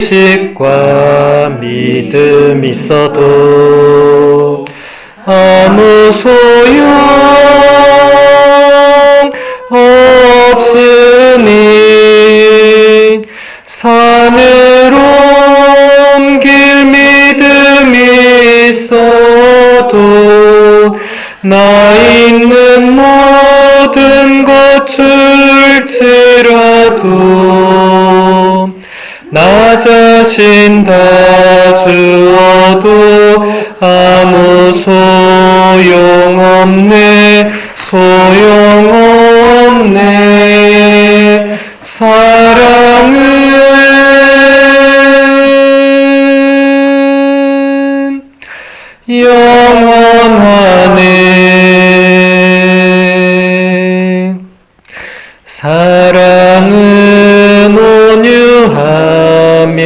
지식과 믿음 있어도 아무 소용 없으니 산으로 옮길 믿음이 있어도 나 있는 모든 것 줄지라도 나 자신 다 주어도 아무 소용없네 소용없네 사랑은 영원하네 사랑은 온유하며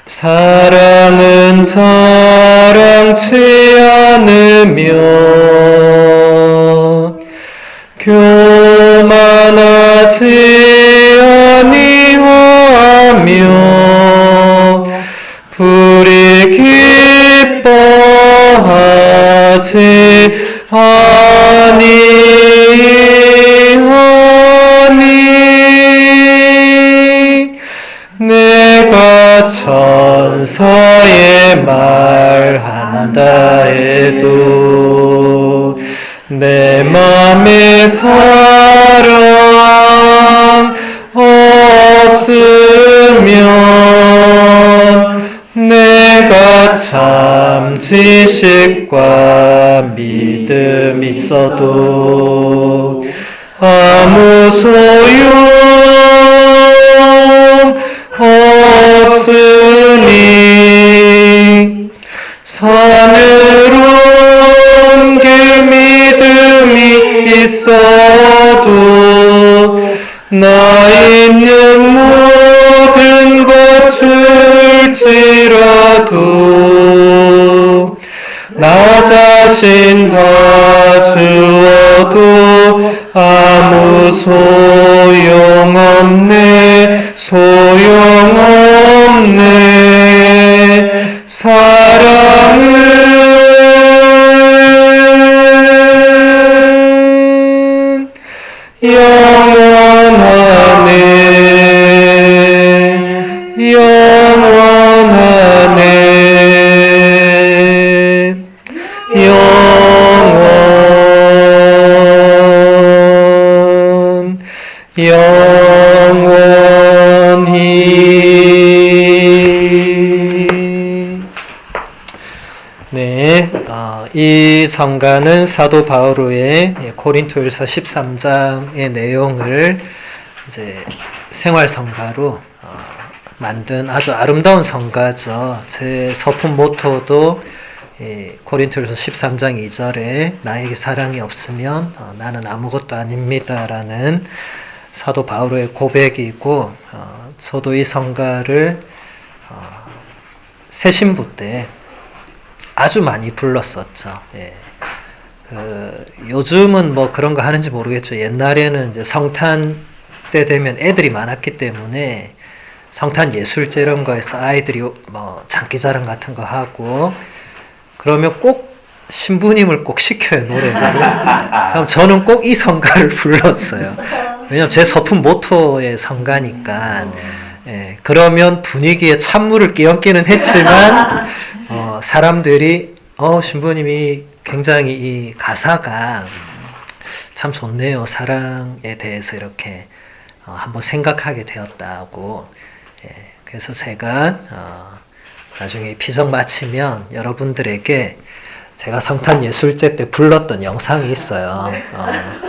사랑은 자랑치 않으며 교만하지 아니하며 불이 기뻐하지 아니하니 내가 천사에 말한다 해도 내 맘에 사랑 없으면 내가 참 지식과 믿음 있어도 아무 소용 없으니 산으로 옮길 믿음이 있어도 나 있는 모든 것 줄지라도 나 자신 다 주어도 아무 소용없네 소용없네 사랑은 영원하네 영원하네 영원히 네, 이 성가는 사도 바오로의 고린토일서 13장의 내용을 이제 생활 성가로 만든 아주 아름다운 성가죠. 제 서품 모토도 고린토일서 13장 2절에 나에게 사랑이 없으면 나는 아무것도 아닙니다라는 사도 바오로의 고백이고 저도 이 성가를 새신부 때 아주 많이 불렀었죠. 예. 요즘은 뭐 그런 거 하는지 모르겠죠. 옛날에는 이제 성탄 때 되면 애들이 많았기 때문에 성탄 예술제 이런 거에서 아이들이 뭐 장기자랑 같은 거 하고 그러면 꼭 신부님을 꼭 시켜요, 노래를. 그럼 저는 꼭 이 성가를 불렀어요. 왜냐면 제 서품 모토의 성가니까. 예, 그러면 분위기에 찬물을 끼얹기는 했지만 사람들이 신부님이 굉장히 이 가사가 참 좋네요. 사랑에 대해서 이렇게 한번 생각하게 되었다고. 예, 그래서 제가 나중에 피성 마치면 여러분들에게 제가 성탄 예술제 때 불렀던 영상이 있어요.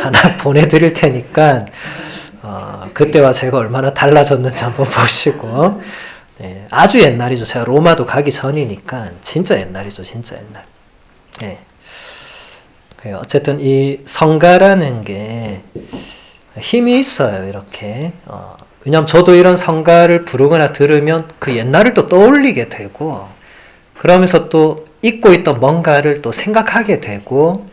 하나 보내드릴 테니까 그때와 제가 얼마나 달라졌는지 한번 보시고. 네, 아주 옛날이죠. 제가 로마도 가기 전이니까 진짜 옛날이죠. 진짜 옛날. 네. 어쨌든 이 성가라는 게 힘이 있어요. 이렇게. 왜냐하면 저도 이런 성가를 부르거나 들으면 그 옛날을 또 떠올리게 되고 그러면서 또 잊고 있던 뭔가를 또 생각하게 되고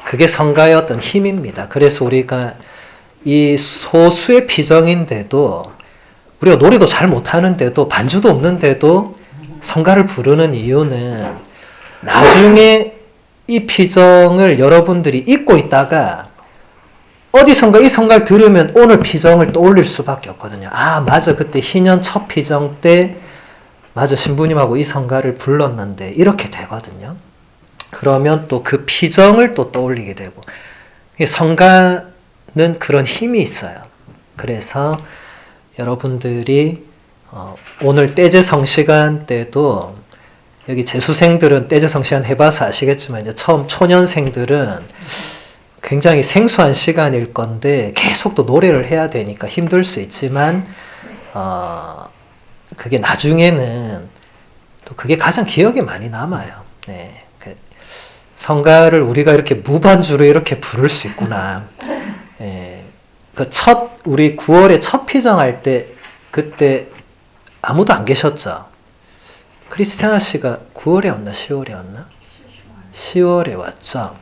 그게 성가의 어떤 힘입니다. 그래서 우리가 이 소수의 피정인데도 우리가 노래도 잘 못하는데도 반주도 없는데도 성가를 부르는 이유는 나중에 이 피정을 여러분들이 잊고 있다가 어디선가 이 성가를 들으면 오늘 피정을 떠올릴 수밖에 없거든요. 아, 맞아. 그때 희년 첫 피정 때 맞아. 신부님하고 이 성가를 불렀는데 이렇게 되거든요. 그러면 또 그 피정을 또 떠올리게 되고 성가는 그런 힘이 있어요. 그래서 여러분들이 오늘 떼제성 시간 때도 여기 재수생들은 떼제성 시간 해봐서 아시겠지만 이제 처음 초년생들은 굉장히 생소한 시간일 건데 계속 또 노래를 해야 되니까 힘들 수 있지만 그게 나중에는 또 그게 가장 기억에 많이 남아요. 네. 성가를 우리가 이렇게 무반주로 이렇게 부를 수 있구나. 예. 우리 9월에 첫 피정할 때 그때 아무도 안 계셨죠? 크리스티아나 씨가 9월이었나 10월이었나? 10월에 왔죠.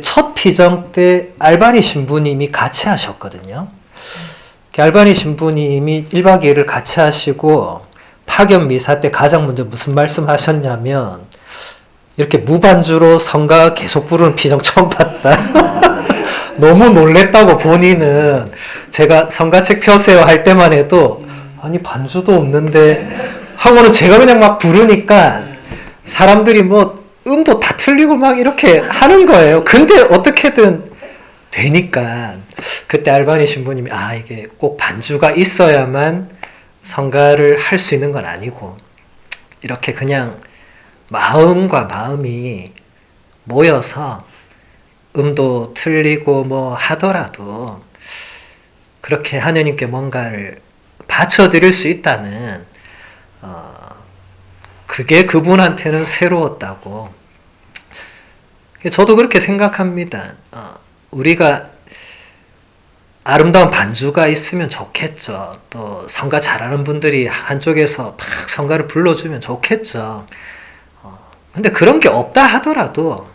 첫 피정 때 알바니 신부님이 같이 하셨거든요. 알바니 신부님이 1박 2일을 같이 하시고 파견 미사 때 가장 먼저 무슨 말씀 하셨냐면 이렇게 무반주로 성가 계속 부르는 피정 처음 봤다. 너무 놀랬다고 본인은 제가 성가책 펴세요 할 때만 해도 아니 반주도 없는데 하고는 제가 그냥 막 부르니까 사람들이 뭐 음도 다 틀리고 막 이렇게 하는 거예요. 근데 어떻게든 되니까 그때 알바니 신부님이 이게 꼭 반주가 있어야만 성가를 할 수 있는 건 아니고 이렇게 그냥 마음과 마음이 모여서 음도 틀리고 뭐 하더라도 그렇게 하느님께 뭔가를 바쳐드릴 수 있다는 그게 그분한테는 새로웠다고. 저도 그렇게 생각합니다. 우리가 아름다운 반주가 있으면 좋겠죠. 또 성가 잘하는 분들이 한쪽에서 막 성가를 불러주면 좋겠죠. 근데 그런 게 없다 하더라도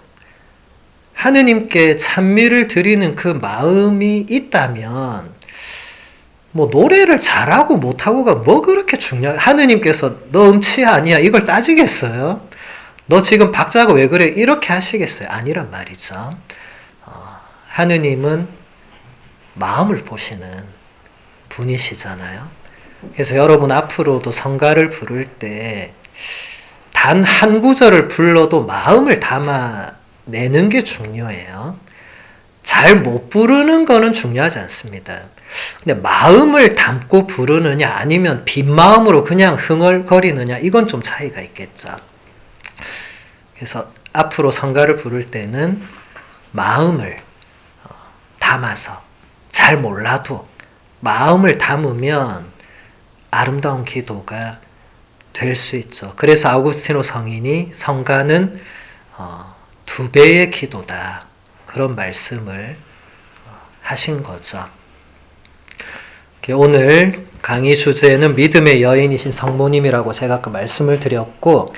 하느님께 찬미를 드리는 그 마음이 있다면 뭐 노래를 잘하고 못하고가 뭐 그렇게 하느님께서 너 음치 아니야 이걸 따지겠어요? 너 지금 박자가 왜 그래? 이렇게 하시겠어요? 아니란 말이죠. 하느님은 마음을 보시는 분이시잖아요. 그래서 여러분 앞으로도 성가를 부를 때 단 한 구절을 불러도 마음을 담아내는 게 중요해요. 잘 못 부르는 거는 중요하지 않습니다. 근데 마음을 담고 부르느냐 아니면 빈 마음으로 그냥 흥얼거리느냐 이건 좀 차이가 있겠죠. 그래서 앞으로 성가를 부를 때는 마음을 담아서 잘 몰라도 마음을 담으면 아름다운 기도가 될 수 있죠. 그래서 아우구스티노 성인이 성가는 2배의 기도다. 그런 말씀을 하신 거죠. 오늘 강의 주제는 믿음의 여인이신 성모님이라고 제가 아까 말씀을 드렸고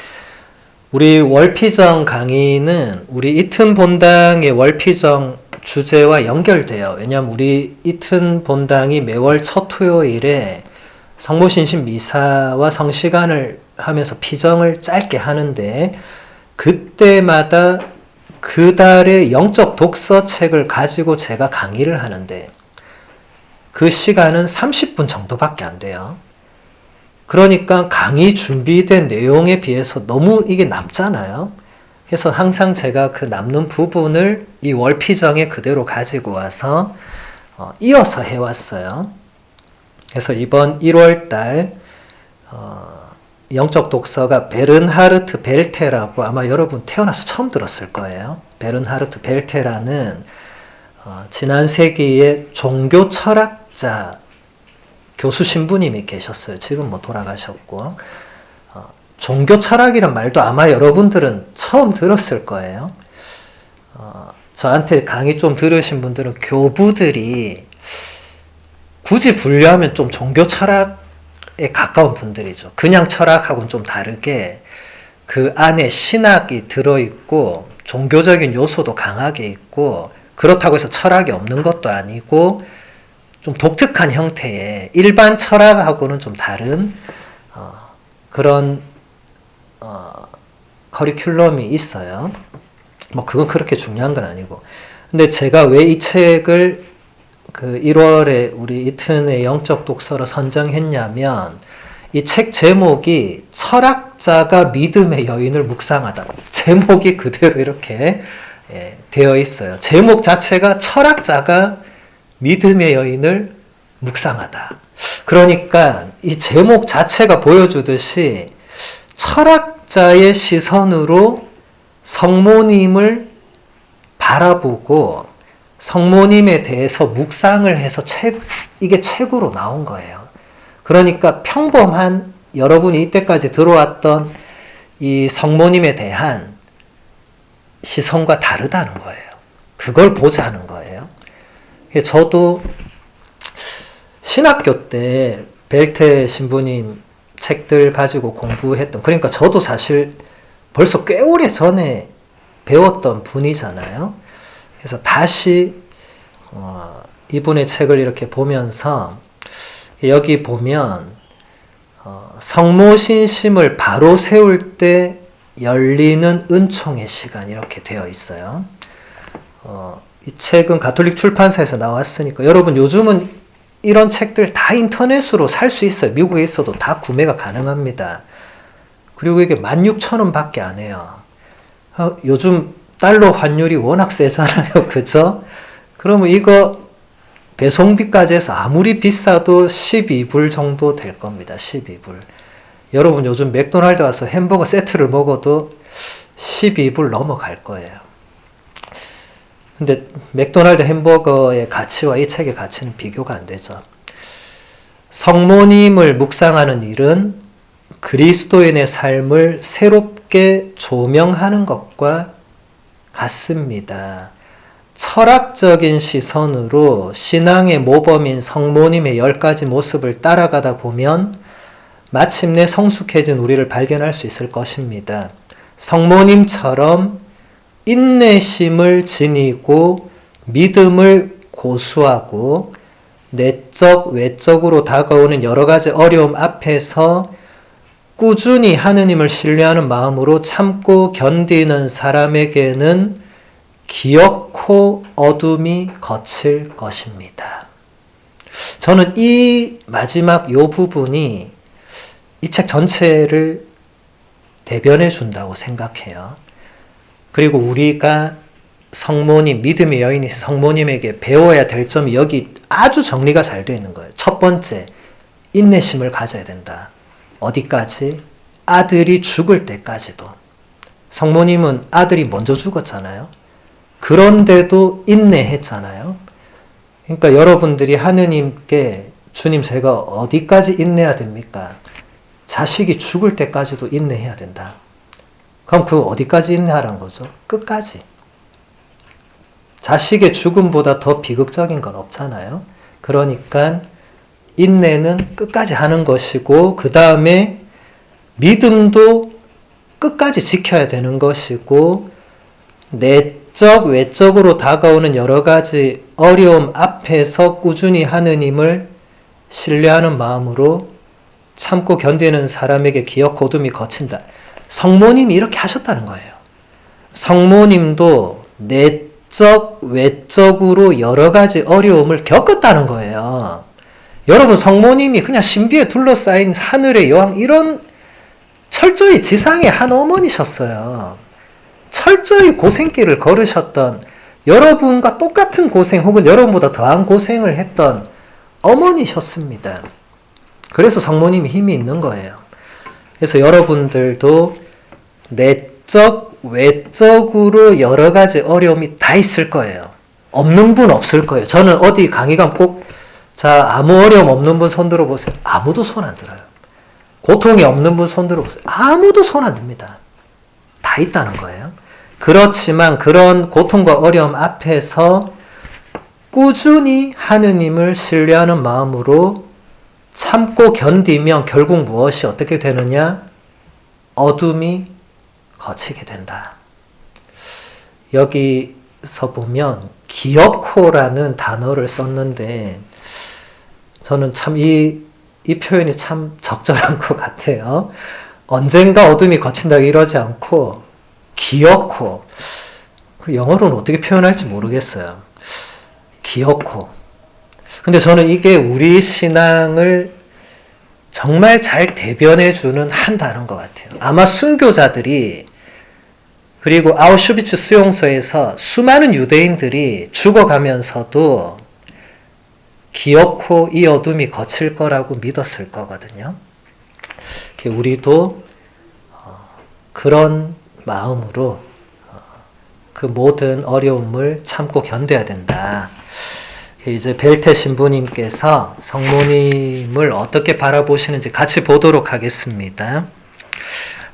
우리 월피정 강의는 우리 이튼 본당의 월피정 주제와 연결돼요. 왜냐하면 우리 이튼 본당이 매월 첫 토요일에 성모신신 미사와 성시간을 하면서 피정을 짧게 하는데 그때마다 그 달의 영적 독서책을 가지고 제가 강의를 하는데 그 시간은 30분 정도밖에 안 돼요. 그러니까 강의 준비된 내용에 비해서 너무 이게 남잖아요. 그래서 항상 제가 그 남는 부분을 이 월피정에 그대로 가지고 와서 이어서 해왔어요. 그래서 이번 1월달 영적 독서가 베른하르트 벨테라고 아마 여러분 태어나서 처음 들었을 거예요. 베른하르트 벨테라는 지난 세기의 종교 철학자 교수 신부님이 계셨어요. 지금 뭐 돌아가셨고 종교 철학이란 말도 아마 여러분들은 처음 들었을 거예요. 저한테 강의 좀 들으신 분들은 교부들이 굳이 분류하면 좀 종교 철학에 가까운 분들이죠. 그냥 철학하고는 좀 다르게 그 안에 신학이 들어있고 종교적인 요소도 강하게 있고 그렇다고 해서 철학이 없는 것도 아니고 좀 독특한 형태의 일반 철학하고는 좀 다른 그런 커리큘럼이 있어요. 뭐 그건 그렇게 중요한 건 아니고. 근데 제가 왜 이 책을 그 1월에 우리 이튼의 영적 독서로 선정했냐면 이 책 제목이 철학자가 믿음의 여인을 묵상하다. 제목이 그대로 이렇게 되어 있어요. 제목 자체가 철학자가 믿음의 여인을 묵상하다. 그러니까 이 제목 자체가 보여주듯이 철학자의 시선으로 성모님을 바라보고 성모님에 대해서 묵상을 해서 이게 책으로 나온 거예요. 그러니까 평범한 여러분이 이때까지 들어왔던 이 성모님에 대한 시선과 다르다는 거예요. 그걸 보자는 거예요. 저도 신학교 때 벨테 신부님 책들 가지고 공부했던, 그러니까 저도 사실 벌써 꽤 오래 전에 배웠던 분이잖아요. 그래서 다시 이분의 책을 이렇게 보면서 여기 보면 성모신심을 바로 세울 때 열리는 은총의 시간 이렇게 되어 있어요. 이 책은 가톨릭 출판사에서 나왔으니까 여러분 요즘은 이런 책들 다 인터넷으로 살 수 있어요. 미국에 있어도 다 구매가 가능합니다. 그리고 이게 16,000원 밖에 안 해요. 요즘 달러 환율이 워낙 세잖아요. 그죠? 그러면 이거 배송비까지 해서 아무리 비싸도 12불 정도 될 겁니다. 12불. 여러분 요즘 맥도날드 가서 햄버거 세트를 먹어도 12불 넘어갈 거예요. 근데 맥도날드 햄버거의 가치와 이 책의 가치는 비교가 안 되죠. 성모님을 묵상하는 일은 그리스도인의 삶을 새롭게 조명하는 것과 같습니다. 철학적인 시선으로 신앙의 모범인 성모님의 10가지 모습을 따라가다 보면 마침내 성숙해진 우리를 발견할 수 있을 것입니다. 성모님처럼 인내심을 지니고 믿음을 고수하고 내적, 외적으로 다가오는 여러 가지 어려움 앞에서 꾸준히 하느님을 신뢰하는 마음으로 참고 견디는 사람에게는 기어코 어둠이 거칠 것입니다. 저는 이 마지막 요 부분이 이 책 전체를 대변해 준다고 생각해요. 그리고 우리가 성모님, 믿음의 여인이 성모님에게 배워야 될 점이 여기 아주 정리가 잘 되어 있는 거예요. 첫 번째, 인내심을 가져야 된다. 어디까지? 아들이 죽을 때까지도. 성모님은 아들이 먼저 죽었잖아요. 그런데도 인내했잖아요. 그러니까 여러분들이 하느님께 주님 제가 어디까지 인내해야 됩니까? 자식이 죽을 때까지도 인내해야 된다. 그럼 그 어디까지 인내하라는 거죠? 끝까지. 자식의 죽음보다 더 비극적인 건 없잖아요. 그러니까 인내는 끝까지 하는 것이고 그 다음에 믿음도 끝까지 지켜야 되는 것이고 내적, 외적으로 다가오는 여러 가지 어려움 앞에서 꾸준히 하느님을 신뢰하는 마음으로 참고 견디는 사람에게 기어코 어둠이 거친다. 성모님이 이렇게 하셨다는 거예요. 성모님도 내적, 외적으로 여러 가지 어려움을 겪었다는 거예요. 여러분 성모님이 그냥 신비에 둘러싸인 하늘의 여왕 이런 철저히 지상의 한 어머니셨어요. 철저히 고생길을 걸으셨던 여러분과 똑같은 고생 혹은 여러분보다 더한 고생을 했던 어머니셨습니다. 그래서 성모님이 힘이 있는 거예요. 그래서 여러분들도 내적, 외적으로 여러 가지 어려움이 다 있을 거예요. 없는 분 없을 거예요. 저는 어디 강의 가면 꼭 자, 아무 어려움 없는 분 손 들어보세요. 아무도 손 안 들어요. 고통이 없는 분 손 들어보세요. 아무도 손 안 듭니다. 다 있다는 거예요. 그렇지만 그런 고통과 어려움 앞에서 꾸준히 하느님을 신뢰하는 마음으로 참고 견디면 결국 무엇이 어떻게 되느냐? 어둠이 거치게 된다. 여기서 보면 기어코라는 단어를 썼는데 저는 참 이 표현이 참 적절한 것 같아요. 언젠가 어둠이 거친다 이러지 않고 기어코. 그 영어로는 어떻게 표현할지 모르겠어요. 기어코. 근데 저는 이게 우리 신앙을 정말 잘 대변해주는 한 단어인 것 같아요. 아마 순교자들이 그리고 아우슈비츠 수용소에서 수많은 유대인들이 죽어가면서도 기어코 이 어둠이 거칠 거라고 믿었을 거거든요. 우리도 그런 마음으로 그 모든 어려움을 참고 견뎌야 된다. 이제 벨테 신부님께서 성모님을 어떻게 바라보시는지 같이 보도록 하겠습니다.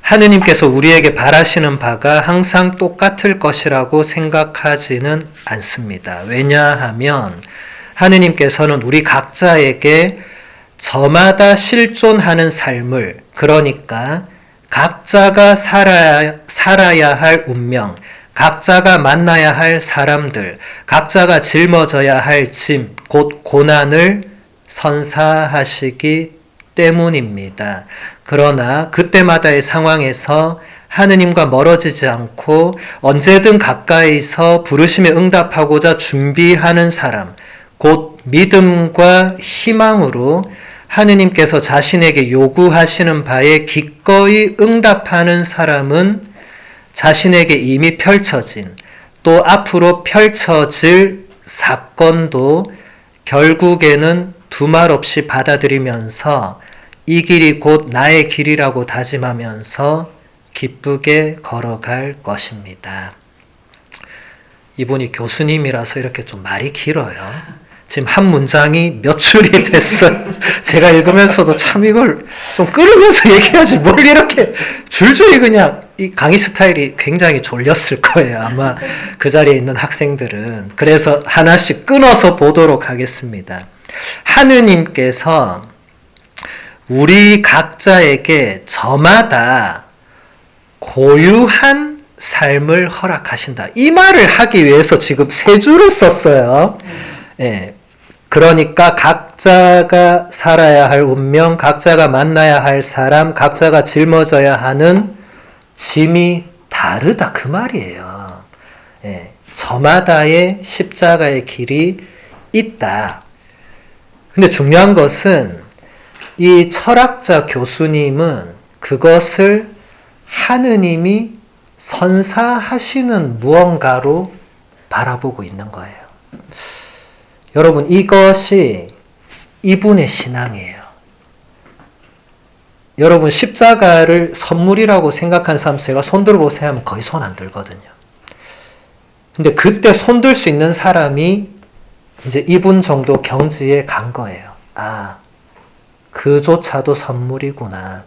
하느님께서 우리에게 바라시는 바가 항상 똑같을 것이라고 생각하지는 않습니다. 왜냐하면 하느님께서는 우리 각자에게 저마다 실존하는 삶을, 그러니까 각자가 살아야 할 운명, 각자가 만나야 할 사람들, 각자가 짊어져야 할 짐, 곧 고난을 선사하시기 때문입니다. 그러나 그때마다의 상황에서 하느님과 멀어지지 않고 언제든 가까이서 부르심에 응답하고자 준비하는 사람, 곧 믿음과 희망으로 하느님께서 자신에게 요구하시는 바에 기꺼이 응답하는 사람은 자신에게 이미 펼쳐진 또 앞으로 펼쳐질 사건도 결국에는 두말 없이 받아들이면서 이 길이 곧 나의 길이라고 다짐하면서 기쁘게 걸어갈 것입니다. 이분이 교수님이라서 이렇게 좀 말이 길어요. 지금 한 문장이 몇 줄이 됐어요. 제가 읽으면서도 참 이걸 좀 끌으면서 얘기하지 뭘 이렇게 줄줄이 그냥 이 강의 스타일이 굉장히 졸렸을 거예요. 아마 그 자리에 있는 학생들은. 그래서 하나씩 끊어서 보도록 하겠습니다. 하느님께서 우리 각자에게 저마다 고유한 삶을 허락하신다. 이 말을 하기 위해서 지금 세 줄을 썼어요. 예. 그러니까 각자가 살아야 할 운명, 각자가 만나야 할 사람, 각자가 짊어져야 하는 짐이 다르다. 그 말이에요. 예. 저마다의 십자가의 길이 있다. 근데 중요한 것은 이 철학자 교수님은 그것을 하느님이 선사하시는 무언가로 바라보고 있는 거예요. 여러분, 이것이 이분의 신앙이에요. 여러분, 십자가를 선물이라고 생각하는 사람 제가 손 들어보세요 하면 거의 손 안 들거든요. 근데 그때 손 들 수 있는 사람이 이제 이분 정도 경지에 간 거예요. 아, 그조차도 선물이구나.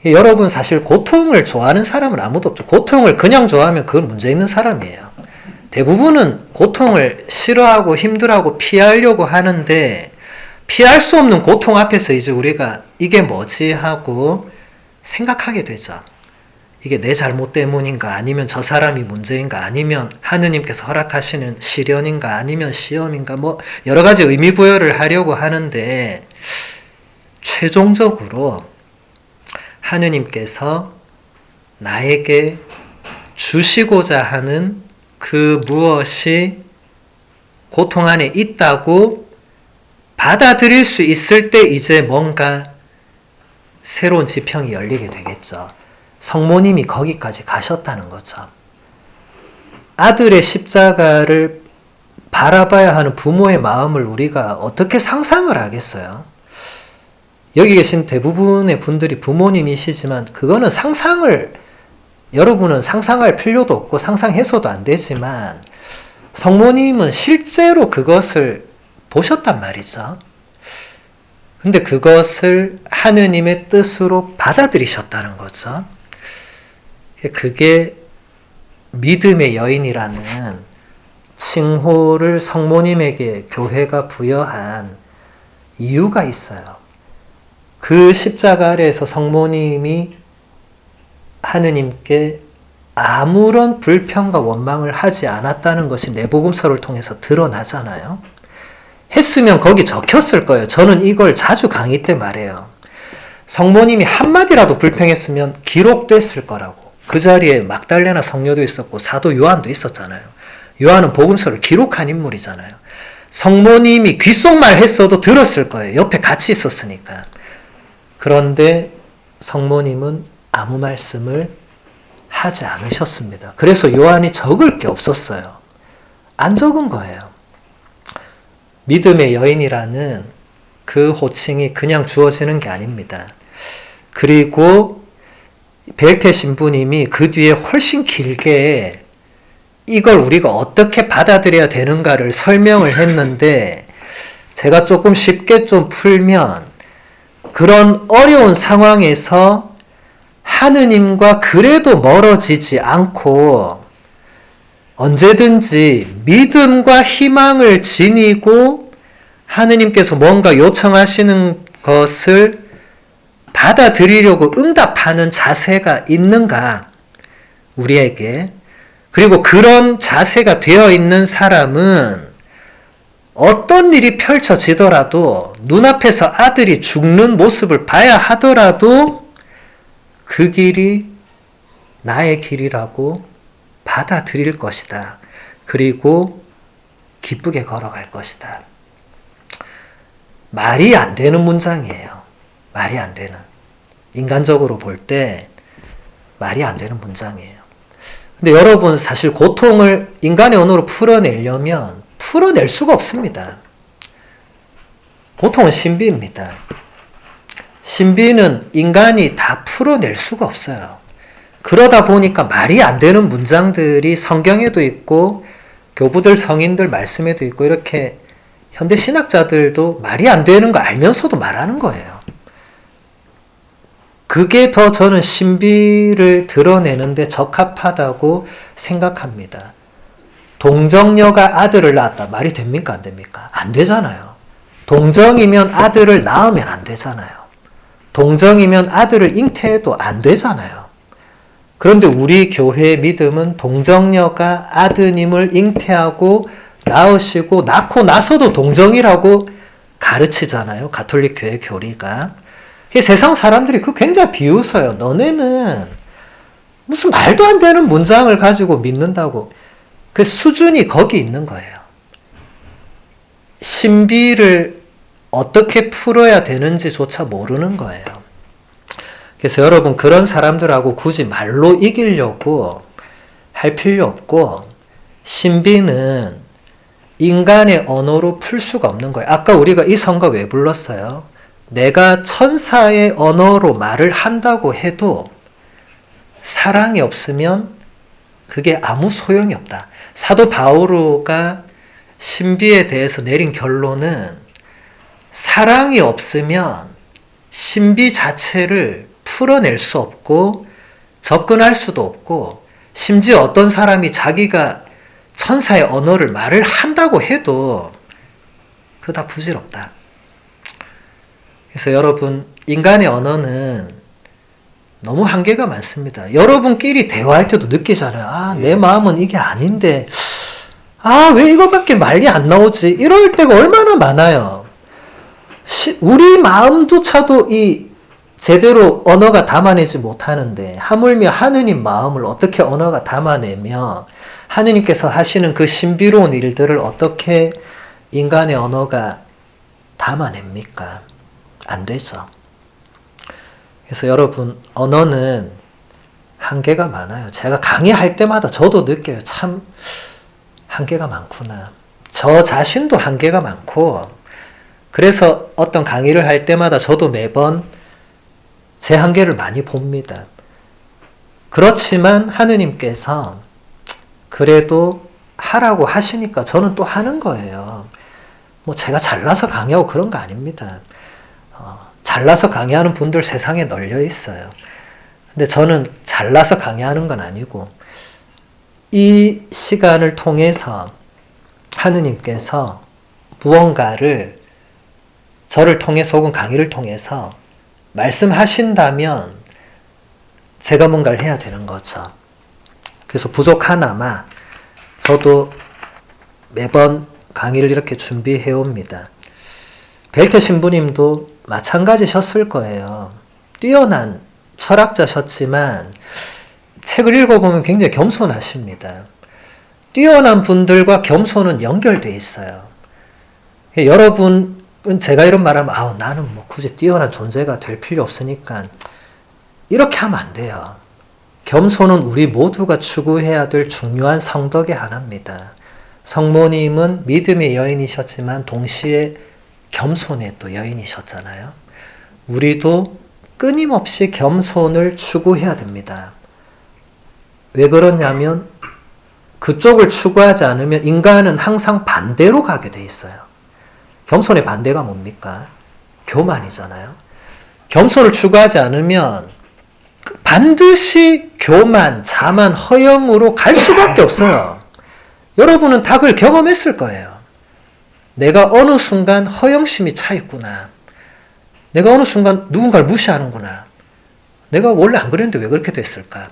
여러분, 사실 고통을 좋아하는 사람은 아무도 없죠. 고통을 그냥 좋아하면 그건 문제 있는 사람이에요. 대부분은 고통을 싫어하고 힘들어하고 피하려고 하는데 피할 수 없는 고통 앞에서 이제 우리가 이게 뭐지 하고 생각하게 되죠. 이게 내 잘못 때문인가, 아니면 저 사람이 문제인가, 아니면 하느님께서 허락하시는 시련인가, 아니면 시험인가, 뭐 여러 가지 의미 부여를 하려고 하는데 최종적으로 하느님께서 나에게 주시고자 하는 그 무엇이 고통 안에 있다고 받아들일 수 있을 때 이제 뭔가 새로운 지평이 열리게 되겠죠. 성모님이 거기까지 가셨다는 거죠. 아들의 십자가를 바라봐야 하는 부모의 마음을 우리가 어떻게 상상을 하겠어요? 여기 계신 대부분의 분들이 부모님이시지만 그거는 여러분은 상상할 필요도 없고 상상해서도 안 되지만 성모님은 실제로 그것을 보셨단 말이죠. 근데 그것을 하느님의 뜻으로 받아들이셨다는 거죠. 그게 믿음의 여인이라는 칭호를 성모님에게 교회가 부여한 이유가 있어요. 그 십자가 아래에서 성모님이 하느님께 아무런 불평과 원망을 하지 않았다는 것이 내복음서를 통해서 드러나잖아요. 했으면 거기 적혔을 거예요. 저는 이걸 자주 강의 때 말해요. 성모님이 한마디라도 불평했으면 기록됐을 거라고. 그 자리에 막달레나 성녀도 있었고 사도 요한도 있었잖아요. 요한은 복음서를 기록한 인물이잖아요. 성모님이 귓속말 했어도 들었을 거예요. 옆에 같이 있었으니까. 그런데 성모님은 아무 말씀을 하지 않으셨습니다. 그래서 요한이 적을 게 없었어요. 안 적은 거예요. 믿음의 여인이라는 그 호칭이 그냥 주어지는 게 아닙니다. 그리고 베르테 신부님이 그 뒤에 훨씬 길게 이걸 우리가 어떻게 받아들여야 되는가를 설명을 했는데, 제가 조금 쉽게 좀 풀면, 그런 어려운 상황에서 하느님과 그래도 멀어지지 않고 언제든지 믿음과 희망을 지니고 하느님께서 뭔가 요청하시는 것을 받아들이려고 응답하는 자세가 있는가, 우리에게. 그리고 그런 자세가 되어 있는 사람은 어떤 일이 펼쳐지더라도, 눈앞에서 아들이 죽는 모습을 봐야 하더라도 그 길이 나의 길이라고 받아들일 것이다. 그리고 기쁘게 걸어갈 것이다. 말이 안 되는 문장이에요. 말이 안 되는. 인간적으로 볼 때 말이 안 되는 문장이에요. 근데 여러분, 사실 고통을 인간의 언어로 풀어내려면 풀어낼 수가 없습니다. 고통은 신비입니다. 신비는 인간이 다 풀어낼 수가 없어요. 그러다 보니까 말이 안 되는 문장들이 성경에도 있고 교부들, 성인들 말씀에도 있고, 이렇게 현대 신학자들도 말이 안 되는 거 알면서도 말하는 거예요. 그게 더 저는 신비를 드러내는데 적합하다고 생각합니다. 동정녀가 아들을 낳았다. 말이 됩니까? 안 됩니까? 안 되잖아요. 동정이면 아들을 낳으면 안 되잖아요. 동정이면 아들을 잉태해도 안 되잖아요. 그런데 우리 교회의 믿음은 동정녀가 아드님을 잉태하고 낳으시고 낳고 나서도 동정이라고 가르치잖아요. 가톨릭 교회 교리가. 세상 사람들이 그거 굉장히 비웃어요. 너네는 무슨 말도 안 되는 문장을 가지고 믿는다고. 그 수준이 거기 있는 거예요. 신비를 어떻게 풀어야 되는지조차 모르는 거예요. 그래서 여러분, 그런 사람들하고 굳이 말로 이기려고 할 필요 없고, 신비는 인간의 언어로 풀 수가 없는 거예요. 아까 우리가 이 성가 왜 불렀어요? 내가 천사의 언어로 말을 한다고 해도 사랑이 없으면 그게 아무 소용이 없다. 사도 바오로가 신비에 대해서 내린 결론은 사랑이 없으면 신비 자체를 풀어낼 수 없고 접근할 수도 없고, 심지어 어떤 사람이 자기가 천사의 언어를 말을 한다고 해도 그거 다 부질없다. 그래서 여러분, 인간의 언어는 너무 한계가 많습니다. 여러분끼리 대화할 때도 느끼잖아요. 내 마음은 이게 아닌데, 왜 이거밖에 말이 안 나오지? 이럴 때가 얼마나 많아요. 우리 마음조차도 제대로 언어가 담아내지 못하는데, 하물며 하느님 마음을 어떻게 언어가 담아내며 하느님께서 하시는 그 신비로운 일들을 어떻게 인간의 언어가 담아냅니까? 안 되죠. 그래서 여러분, 언어는 한계가 많아요. 제가 강의할 때마다 저도 느껴요. 참 한계가 많구나. 저 자신도 한계가 많고, 그래서 어떤 강의를 할 때마다 저도 매번 제 한계를 많이 봅니다. 그렇지만 하느님께서 그래도 하라고 하시니까 저는 또 하는 거예요. 제가 잘나서 강의하고 그런 거 아닙니다. 잘나서 강의하는 분들 세상에 널려 있어요. 근데 저는 잘나서 강의하는 건 아니고, 이 시간을 통해서 하느님께서 무언가를 저를 통해서 혹은 강의를 통해서 말씀하신다면 제가 뭔가를 해야 되는 거죠. 그래서 부족하나마 저도 매번 강의를 이렇게 준비해 옵니다. 벨트 신부님도 마찬가지셨을 거예요. 뛰어난 철학자셨지만 책을 읽어보면 굉장히 겸손하십니다. 뛰어난 분들과 겸손은 연결되어 있어요. 여러분은 제가 이런 말하면 나는 뭐 굳이 뛰어난 존재가 될 필요 없으니까 이렇게 하면 안 돼요. 겸손은 우리 모두가 추구해야 될 중요한 성덕의 하나입니다. 성모님은 믿음의 여인이셨지만 동시에 겸손의 또 여인이셨잖아요. 우리도 끊임없이 겸손을 추구해야 됩니다. 왜 그러냐면 그쪽을 추구하지 않으면 인간은 항상 반대로 가게 돼 있어요. 겸손의 반대가 뭡니까? 교만이잖아요. 겸손을 추구하지 않으면 반드시 교만, 자만, 허영으로 갈 수밖에 없어요. 여러분은 다 그걸 경험했을 거예요. 내가 어느 순간 허영심이 차 있구나. 내가 어느 순간 누군가를 무시하는구나. 내가 원래 안 그랬는데 왜 그렇게 됐을까?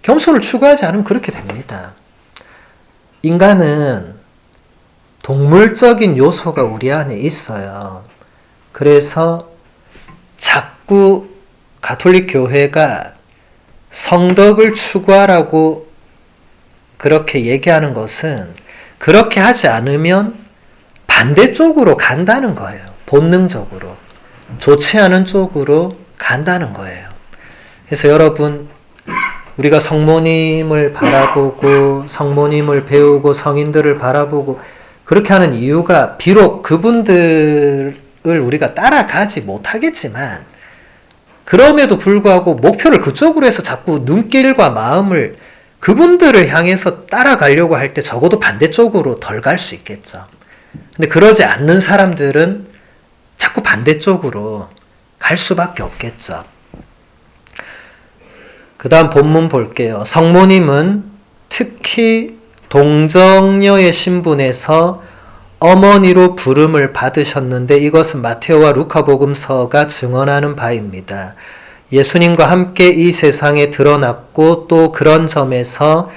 겸손을 추구하지 않으면 그렇게 됩니다. 인간은 동물적인 요소가 우리 안에 있어요. 그래서 자꾸 가톨릭 교회가 성덕을 추구하라고 그렇게 얘기하는 것은 그렇게 하지 않으면 반대쪽으로 간다는 거예요. 본능적으로. 좋지 않은 쪽으로 간다는 거예요. 그래서 여러분, 우리가 성모님을 바라보고 성모님을 배우고 성인들을 바라보고 그렇게 하는 이유가 비록 그분들을 우리가 따라가지 못하겠지만 그럼에도 불구하고 목표를 그쪽으로 해서 자꾸 눈길과 마음을 그분들을 향해서 따라가려고 할 때 적어도 반대쪽으로 덜 갈 수 있겠죠. 근데 그러지 않는 사람들은 자꾸 반대쪽으로 갈 수밖에 없겠죠. 그 다음 본문 볼게요. 성모님은 특히 동정녀의 신분에서 어머니로 부름을 받으셨는데 이것은 마테오와 루카복음서가 증언하는 바입니다. 예수님과 함께 이 세상에 드러났고 또 그런 점에서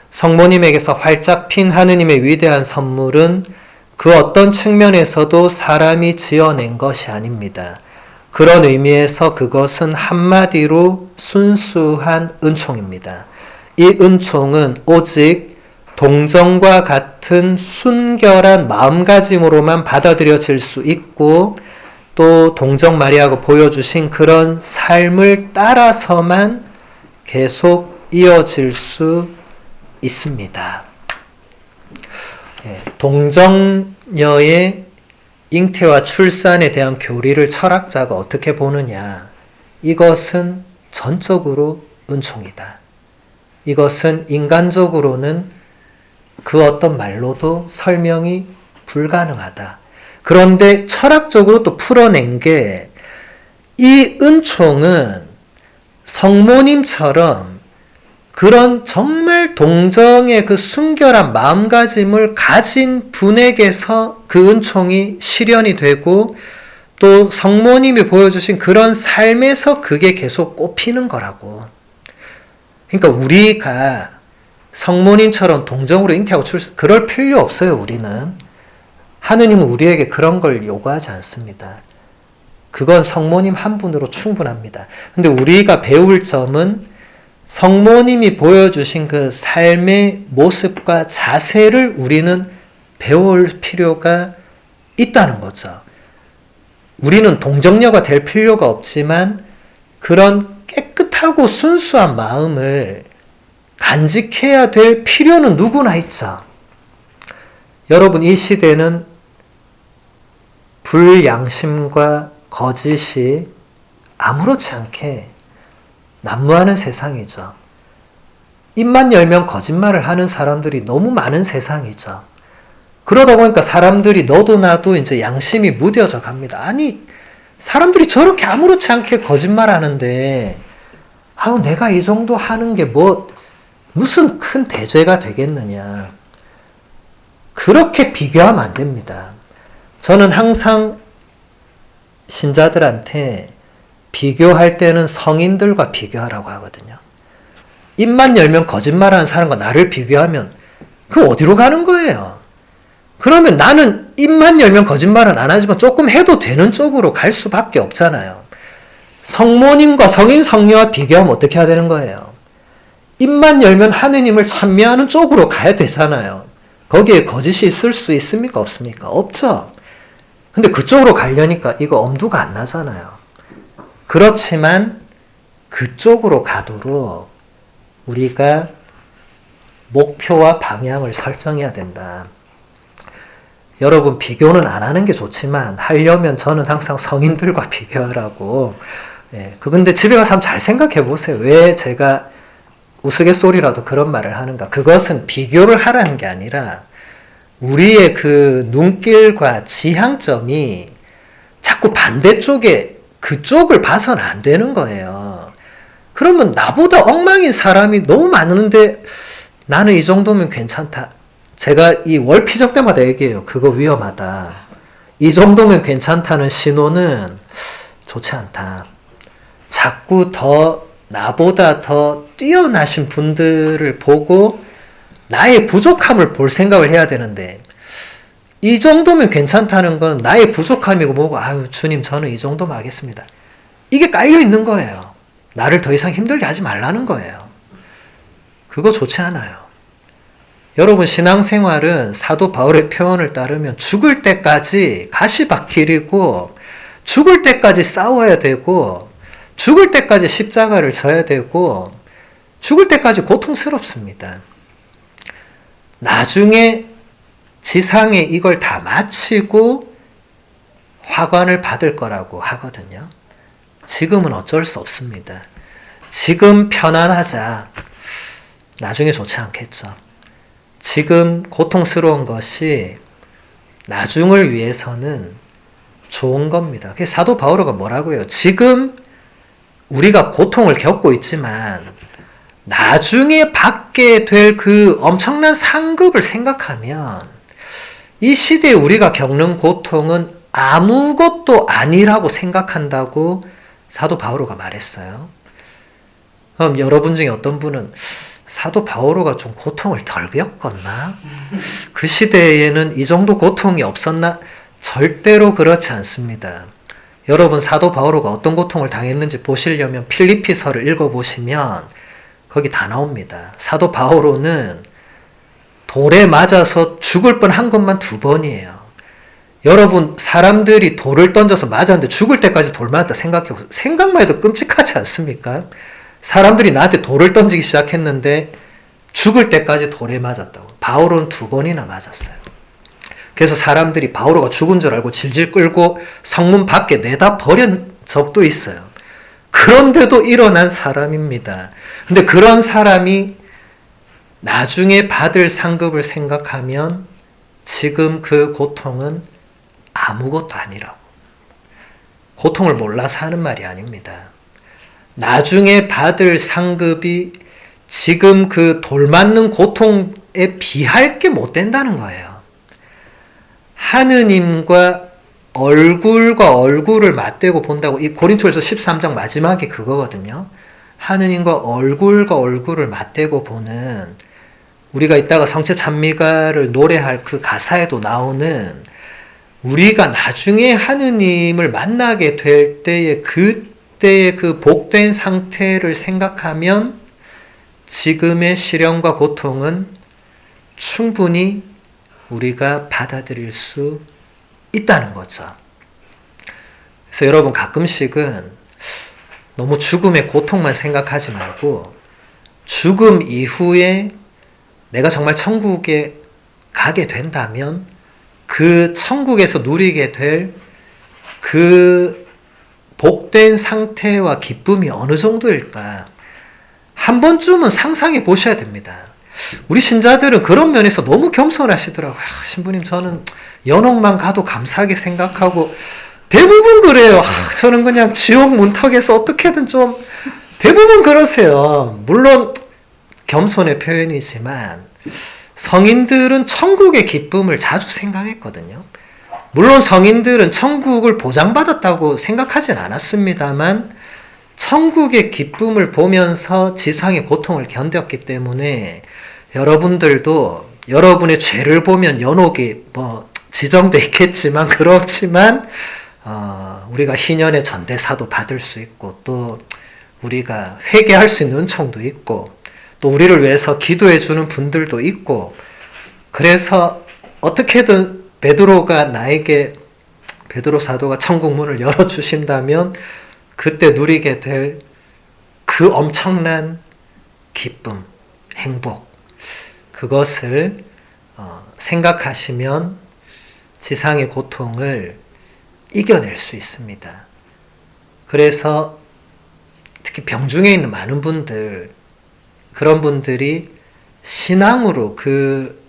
성모님에게서 활짝 핀 하느님의 위대한 선물은 그 어떤 측면에서도 사람이 지어낸 것이 아닙니다. 그런 의미에서 그것은 한마디로 순수한 은총입니다. 이 은총은 오직 동정과 같은 순결한 마음가짐으로만 받아들여질 수 있고 또 동정 마리아가 보여주신 그런 삶을 따라서만 계속 이어질 수 있습니다. 동정녀의 잉태와 출산에 대한 교리를 철학자가 어떻게 보느냐? 이것은 전적으로 은총이다. 이것은 인간적으로는 그 어떤 말로도 설명이 불가능하다. 그런데 철학적으로 또 풀어낸 게 이 은총은 성모님처럼 그런 정말 동정의 그 순결한 마음가짐을 가진 분에게서 그 은총이 실현이 되고 또 성모님이 보여주신 그런 삶에서 그게 계속 꼽히는 거라고. 그러니까 우리가 성모님처럼 동정으로 잉태하고 출산 그럴 필요 없어요. 우리는. 하느님은 우리에게 그런 걸 요구하지 않습니다. 그건 성모님 한 분으로 충분합니다. 근데 우리가 배울 점은 성모님이 보여주신 그 삶의 모습과 자세를 우리는 배울 필요가 있다는 거죠. 우리는 동정녀가 될 필요가 없지만 그런 깨끗하고 순수한 마음을 간직해야 될 필요는 누구나 있죠. 여러분, 이 시대는 불양심과 거짓이 아무렇지 않게 난무하는 세상이죠. 입만 열면 거짓말을 하는 사람들이 너무 많은 세상이죠. 그러다 보니까 사람들이 너도 나도 이제 양심이 무뎌져 갑니다. 아니, 사람들이 저렇게 아무렇지 않게 거짓말 하는데, 내가 이 정도 하는 게 무슨 큰 대죄가 되겠느냐. 그렇게 비교하면 안 됩니다. 저는 항상 신자들한테 비교할 때는 성인들과 비교하라고 하거든요. 입만 열면 거짓말하는 사람과 나를 비교하면 그 어디로 가는 거예요? 그러면 나는 입만 열면 거짓말은 안 하지만 조금 해도 되는 쪽으로 갈 수밖에 없잖아요. 성모님과 성인 성녀와 비교하면 어떻게 해야 되는 거예요? 입만 열면 하느님을 찬미하는 쪽으로 가야 되잖아요. 거기에 거짓이 있을 수 있습니까? 없습니까? 없죠. 근데 그쪽으로 가려니까 이거 엄두가 안 나잖아요. 그렇지만 그쪽으로 가도록 우리가 목표와 방향을 설정해야 된다. 여러분, 비교는 안 하는 게 좋지만 하려면 저는 항상 성인들과 비교하라고. 근데 집에 가서 한번 잘 생각해 보세요. 왜 제가 우스갯소리라도 그런 말을 하는가. 그것은 비교를 하라는 게 아니라 우리의 그 눈길과 지향점이 자꾸 반대쪽에 그쪽을 봐서는 안 되는 거예요. 그러면 나보다 엉망인 사람이 너무 많은데 나는 이 정도면 괜찮다. 제가 이 월피적 때마다 얘기해요. 그거 위험하다. 이 정도면 괜찮다는 신호는 좋지 않다. 자꾸 나보다 더 뛰어나신 분들을 보고 나의 부족함을 볼 생각을 해야 되는데, 이 정도면 괜찮다는 건 나의 부족함이고 뭐고, 아유 주님 저는 이 정도만 하겠습니다. 이게 깔려 있는 거예요. 나를 더 이상 힘들게 하지 말라는 거예요. 그거 좋지 않아요. 여러분, 신앙생활은 사도 바울의 표현을 따르면 죽을 때까지 가시밭길이고 죽을 때까지 싸워야 되고 죽을 때까지 십자가를 져야 되고 죽을 때까지 고통스럽습니다. 나중에 지상에 이걸 다 마치고 화관을 받을 거라고 하거든요. 지금은 어쩔 수 없습니다. 지금 편안하자. 나중에 좋지 않겠죠. 지금 고통스러운 것이 나중을 위해서는 좋은 겁니다. 그래서 사도 바오로가 뭐라고 해요? 지금 우리가 고통을 겪고 있지만 나중에 받게 될 그 엄청난 상급을 생각하면 이 시대에 우리가 겪는 고통은 아무것도 아니라고 생각한다고 사도 바오로가 말했어요. 그럼 여러분 중에 어떤 분은 사도 바오로가 좀 고통을 덜 겪었나? 그 시대에는 이 정도 고통이 없었나? 절대로 그렇지 않습니다. 여러분, 사도 바오로가 어떤 고통을 당했는지 보시려면 필리피서를 읽어보시면 거기 다 나옵니다. 사도 바오로는 돌에 맞아서 죽을 뻔한 것만 2번이에요. 여러분, 사람들이 돌을 던져서 맞았는데 죽을 때까지 돌 맞았다 생각해보세요. 생각만 해도 끔찍하지 않습니까? 사람들이 나한테 돌을 던지기 시작했는데 죽을 때까지 돌에 맞았다고. 바오로는 2번이나 맞았어요. 그래서 사람들이 바오로가 죽은 줄 알고 질질 끌고 성문 밖에 내다 버린 적도 있어요. 그런데도 일어난 사람입니다. 근데 그런 사람이 나중에 받을 상급을 생각하면 지금 그 고통은 아무것도 아니라고. 고통을 몰라서 하는 말이 아닙니다. 나중에 받을 상급이 지금 그 돌 맞는 고통에 비할 게 못 된다는 거예요. 하느님과 얼굴과 얼굴을 맞대고 본다고, 이 고린토에서 13장 마지막이 그거거든요. 하느님과 얼굴을 맞대고 보는, 우리가 이따가 성체 찬미가를 노래할 그 가사에도 나오는, 우리가 나중에 하느님을 만나게 될 때의 그때의 그 복된 상태를 생각하면 지금의 시련과 고통은 충분히 우리가 받아들일 수 있다는 거죠. 그래서 여러분, 가끔씩은 너무 죽음의 고통만 생각하지 말고 죽음 이후에 내가 정말 천국에 가게 된다면 그 천국에서 누리게 될 그 복된 상태와 기쁨이 어느 정도일까? 한 번쯤은 상상해 보셔야 됩니다. 우리 신자들은 그런 면에서 너무 겸손하시더라고요. 신부님, 저는 연옥만 가도 감사하게 생각하고, 대부분 그래요. 저는 그냥 지옥 문턱에서 어떻게든 좀, 대부분 그러세요. 물론 겸손의 표현이지만 성인들은 천국의 기쁨을 자주 생각했거든요. 물론 성인들은 천국을 보장받았다고 생각하진 않았습니다만 천국의 기쁨을 보면서 지상의 고통을 견뎠기 때문에 여러분들도 여러분의 죄를 보면 연옥이 지정돼 있겠지만 그렇지만 우리가 희년의 전대사도 받을 수 있고 또 우리가 회개할 수 있는 은총도 있고 또 우리를 위해서 기도해 주는 분들도 있고 그래서 어떻게든 베드로 사도가 천국 문을 열어주신다면 그때 누리게 될 그 엄청난 기쁨, 행복 그것을 생각하시면 지상의 고통을 이겨낼 수 있습니다. 그래서 특히 병중에 있는 많은 분들 그런 분들이 신앙으로 그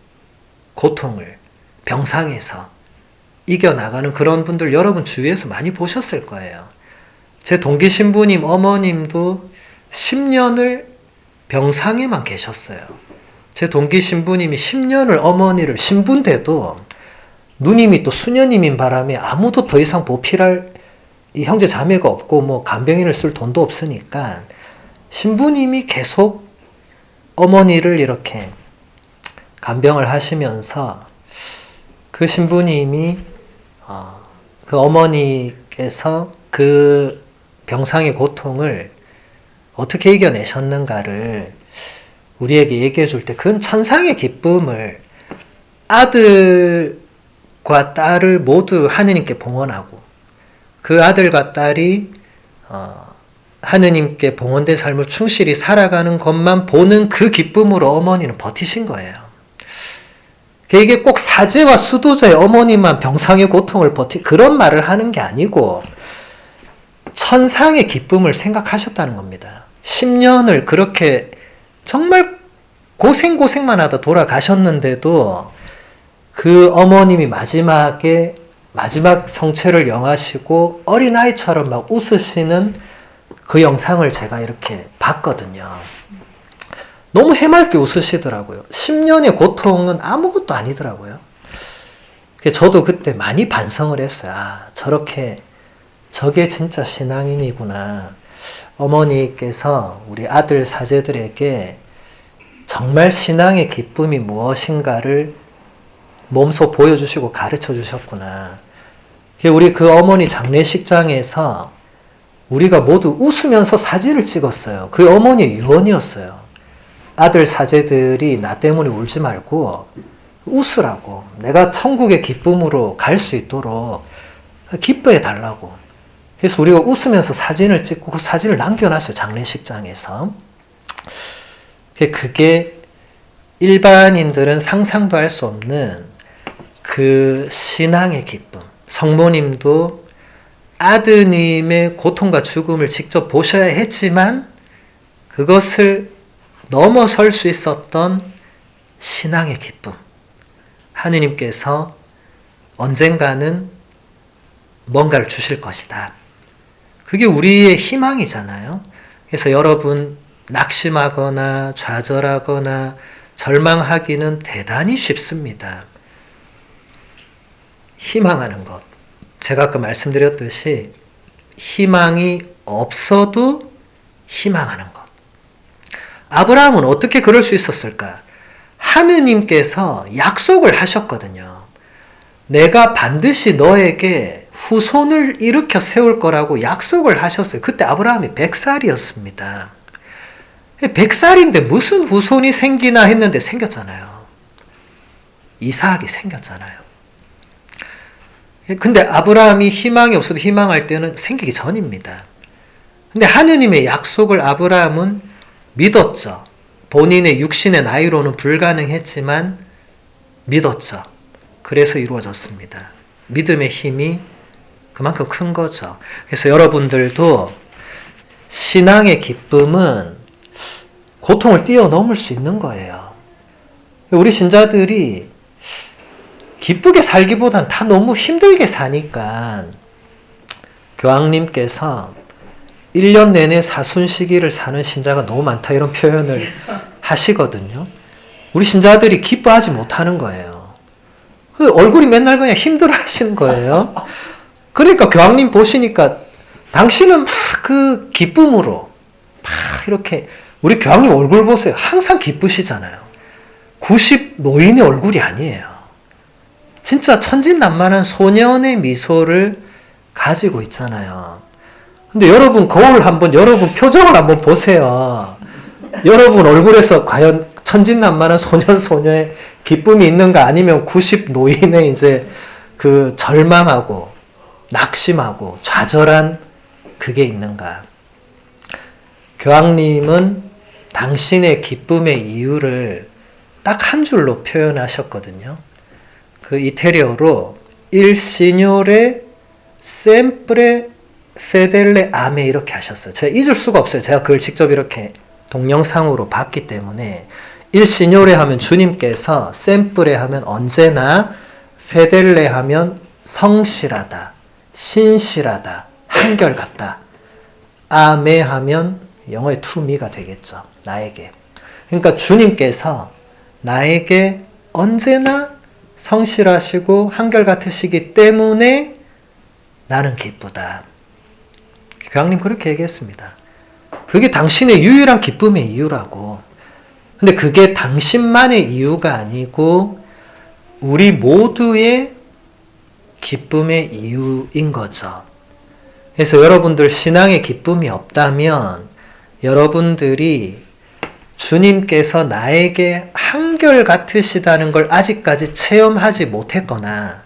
고통을 병상에서 이겨나가는 그런 분들 여러분 주위에서 많이 보셨을 거예요. 제 동기 신부님 어머님도 10년을 병상에만 계셨어요. 제 동기 신부님이 10년을 어머니를 신부인데도 누님이 또 수녀님인 바람에 아무도 더 이상 보필할 이 형제 자매가 없고 간병인을 쓸 돈도 없으니까 신부님이 계속 어머니를 이렇게 간병을 하시면서 그 신부님이 그 어머니께서 그 병상의 고통을 어떻게 이겨내셨는가를 우리에게 얘기해 줄 때 그건 천상의 기쁨을 아들과 딸을 모두 하느님께 봉헌하고 그 아들과 딸이 하느님께 봉헌된 삶을 충실히 살아가는 것만 보는 그 기쁨으로 어머니는 버티신 거예요. 이게 꼭 사제와 수도자의 어머니만 병상의 고통을 그런 말을 하는 게 아니고 천상의 기쁨을 생각하셨다는 겁니다. 10년을 그렇게 정말 고생만 하다 돌아가셨는데도 그 어머님이 마지막 성체를 영하시고 어린아이처럼 막 웃으시는 그 영상을 제가 이렇게 봤거든요. 너무 해맑게 웃으시더라고요. 10년의 고통은 아무것도 아니더라고요. 저도 그때 많이 반성을 했어요. 저게 진짜 신앙인이구나. 어머니께서 우리 아들 사제들에게 정말 신앙의 기쁨이 무엇인가를 몸소 보여주시고 가르쳐 주셨구나. 우리 그 어머니 장례식장에서 우리가 모두 웃으면서 사진을 찍었어요. 그 어머니의 유언이었어요. 아들 사제들이 나 때문에 울지 말고 웃으라고. 내가 천국의 기쁨으로 갈 수 있도록 기뻐해 달라고. 그래서 우리가 웃으면서 사진을 찍고 그 사진을 남겨놨어요. 장례식장에서. 그게 일반인들은 상상도 할 수 없는 그 신앙의 기쁨. 성모님도 아드님의 고통과 죽음을 직접 보셔야 했지만 그것을 넘어설 수 있었던 신앙의 기쁨. 하느님께서 언젠가는 뭔가를 주실 것이다. 그게 우리의 희망이잖아요. 그래서 여러분 낙심하거나 좌절하거나 절망하기는 대단히 쉽습니다. 희망하는 것. 제가 아까 말씀드렸듯이 희망이 없어도 희망하는 것. 아브라함은 어떻게 그럴 수 있었을까? 하느님께서 약속을 하셨거든요. 내가 반드시 너에게 후손을 일으켜 세울 거라고 약속을 하셨어요. 그때 아브라함이 100살이었습니다. 100살인데 무슨 후손이 생기나 했는데 생겼잖아요. 이삭이 생겼잖아요. 근데 아브라함이 희망이 없어도 희망할 때는 생기기 전입니다. 근데 하느님의 약속을 아브라함은 믿었죠. 본인의 육신의 나이로는 불가능했지만 믿었죠. 그래서 이루어졌습니다. 믿음의 힘이 그만큼 큰 거죠. 그래서 여러분들도 신앙의 기쁨은 고통을 뛰어넘을 수 있는 거예요. 우리 신자들이 기쁘게 살기보단 다 너무 힘들게 사니까 교황님께서 1년 내내 사순 시기를 사는 신자가 너무 많다 이런 표현을 하시거든요. 우리 신자들이 기뻐하지 못하는 거예요. 얼굴이 맨날 그냥 힘들어 하시는 거예요. 그러니까 교황님 보시니까 당신은 막 그 기쁨으로 막 이렇게 우리 교황님 얼굴 보세요. 항상 기쁘시잖아요. 90 노인의 얼굴이 아니에요. 진짜 천진난만한 소년의 미소를 가지고 있잖아요. 근데 여러분 거울 한번 여러분 표정을 한번 보세요. 여러분 얼굴에서 과연 천진난만한 소년 소녀의 기쁨이 있는가 아니면 90 노인의 이제 그 절망하고 낙심하고 좌절한 그게 있는가? 교황님은 당신의 기쁨의 이유를 딱 한 줄로 표현하셨거든요. 그 이태리어로 Il Signore sempre fedele a me 이렇게 하셨어요. 제가 잊을 수가 없어요. 제가 그걸 직접 이렇게 동영상으로 봤기 때문에 Il Signore 하면 주님께서 sempre 하면 언제나 fedele 하면 성실하다, 신실하다, 한결같다. a me 하면 영어의 to me가 되겠죠. 나에게. 그러니까 주님께서 나에게 언제나 성실하시고 한결같으시기 때문에 나는 기쁘다. 교황님 그렇게 얘기했습니다. 그게 당신의 유일한 기쁨의 이유라고. 근데 그게 당신만의 이유가 아니고 우리 모두의 기쁨의 이유인 거죠. 그래서 여러분들 신앙에 기쁨이 없다면 여러분들이 주님께서 나에게 한결같으시다는 걸 아직까지 체험하지 못했거나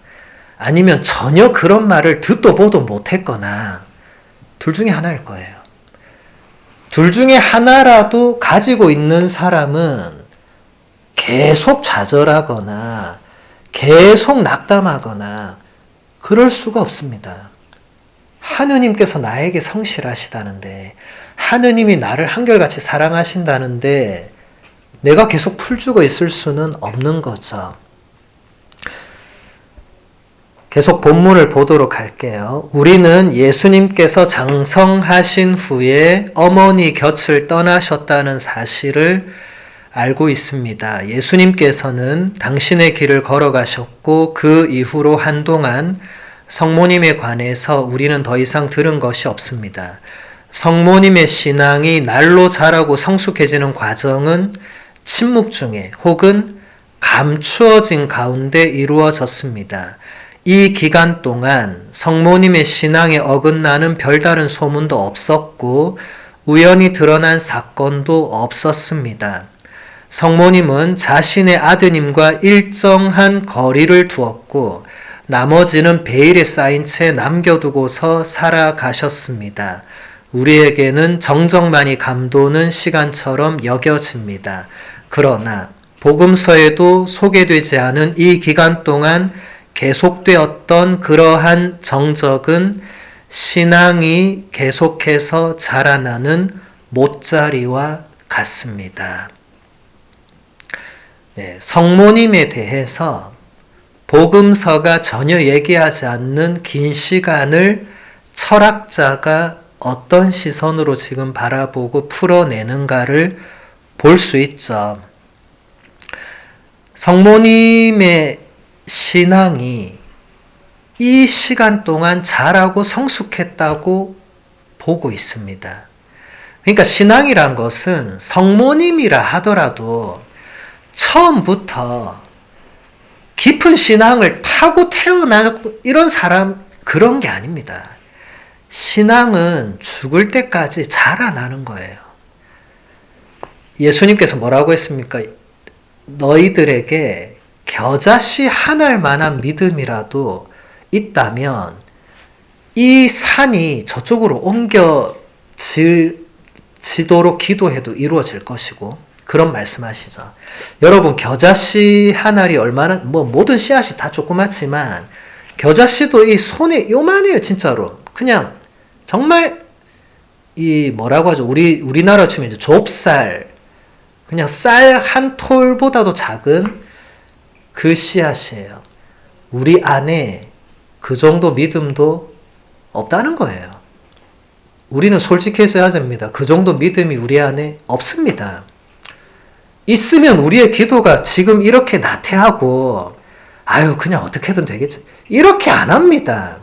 아니면 전혀 그런 말을 듣도 보도 못했거나 둘 중에 하나일 거예요. 둘 중에 하나라도 가지고 있는 사람은 계속 좌절하거나 계속 낙담하거나 그럴 수가 없습니다. 하느님께서 나에게 성실하시다는데 하느님이 나를 한결같이 사랑하신다는데 내가 계속 풀죽어 있을 수는 없는 거죠. 계속 본문을 보도록 할게요. 우리는 예수님께서 장성하신 후에 어머니 곁을 떠나셨다는 사실을 알고 있습니다. 예수님께서는 당신의 길을 걸어가셨고 그 이후로 한동안 성모님에 관해서 우리는 더 이상 들은 것이 없습니다. 성모님의 신앙이 날로 자라고 성숙해지는 과정은 침묵 중에 혹은 감추어진 가운데 이루어졌습니다. 이 기간 동안 성모님의 신앙에 어긋나는 별다른 소문도 없었고 우연히 드러난 사건도 없었습니다. 성모님은 자신의 아드님과 일정한 거리를 두었고 나머지는 베일에 쌓인 채 남겨두고서 살아가셨습니다. 우리에게는 정적만이 감도는 시간처럼 여겨집니다. 그러나 복음서에도 소개되지 않은 이 기간 동안 계속되었던 그러한 정적은 신앙이 계속해서 자라나는 못자리와 같습니다. 성모님에 대해서 복음서가 전혀 얘기하지 않는 긴 시간을 철학자가 어떤 시선으로 지금 바라보고 풀어내는가를 볼 수 있죠. 성모님의 신앙이 이 시간 동안 자라고 성숙했다고 보고 있습니다. 그러니까 신앙이란 것은 성모님이라 하더라도 처음부터 깊은 신앙을 타고 태어나고 이런 사람 그런 게 아닙니다. 신앙은 죽을 때까지 자라나는 거예요. 예수님께서 뭐라고 했습니까? 너희들에게 겨자씨 한 알만한 믿음이라도 있다면 이 산이 저쪽으로 옮겨지도록 기도해도 이루어질 것이고 그런 말씀하시죠. 여러분 겨자씨 한 알이 얼마나 모든 씨앗이 다 조그맣지만 겨자씨도 이 손에 요만해요. 진짜로. 그냥 정말 이 뭐라고 하죠? 우리나라 치면 이제 좁쌀 그냥 쌀 한 톨보다도 작은 그 씨앗이에요. 우리 안에 그 정도 믿음도 없다는 거예요. 우리는 솔직해서 해야 됩니다. 그 정도 믿음이 우리 안에 없습니다. 있으면 우리의 기도가 지금 이렇게 나태하고 아유 그냥 어떻게든 되겠지 이렇게 안 합니다.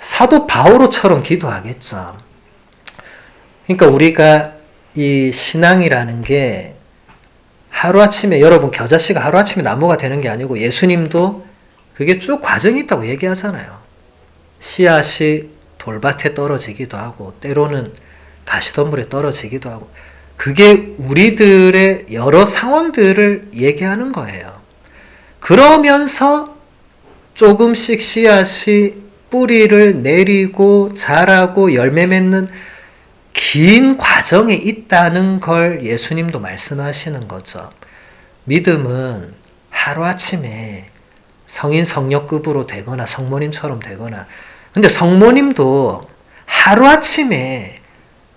사도 바오로처럼 기도하겠죠. 그러니까 우리가 이 신앙이라는 게 하루아침에, 여러분 겨자씨가 하루아침에 나무가 되는 게 아니고 예수님도 그게 쭉 과정이 있다고 얘기하잖아요. 씨앗이 돌밭에 떨어지기도 하고 때로는 가시덤불에 떨어지기도 하고, 그게 우리들의 여러 상황들을 얘기하는 거예요. 그러면서 조금씩 씨앗이 뿌리를 내리고 자라고 열매 맺는 긴 과정에 있다는 걸 예수님도 말씀하시는 거죠. 믿음은 하루아침에 성인 성녀급으로 되거나 성모님처럼 되거나, 근데 성모님도 하루아침에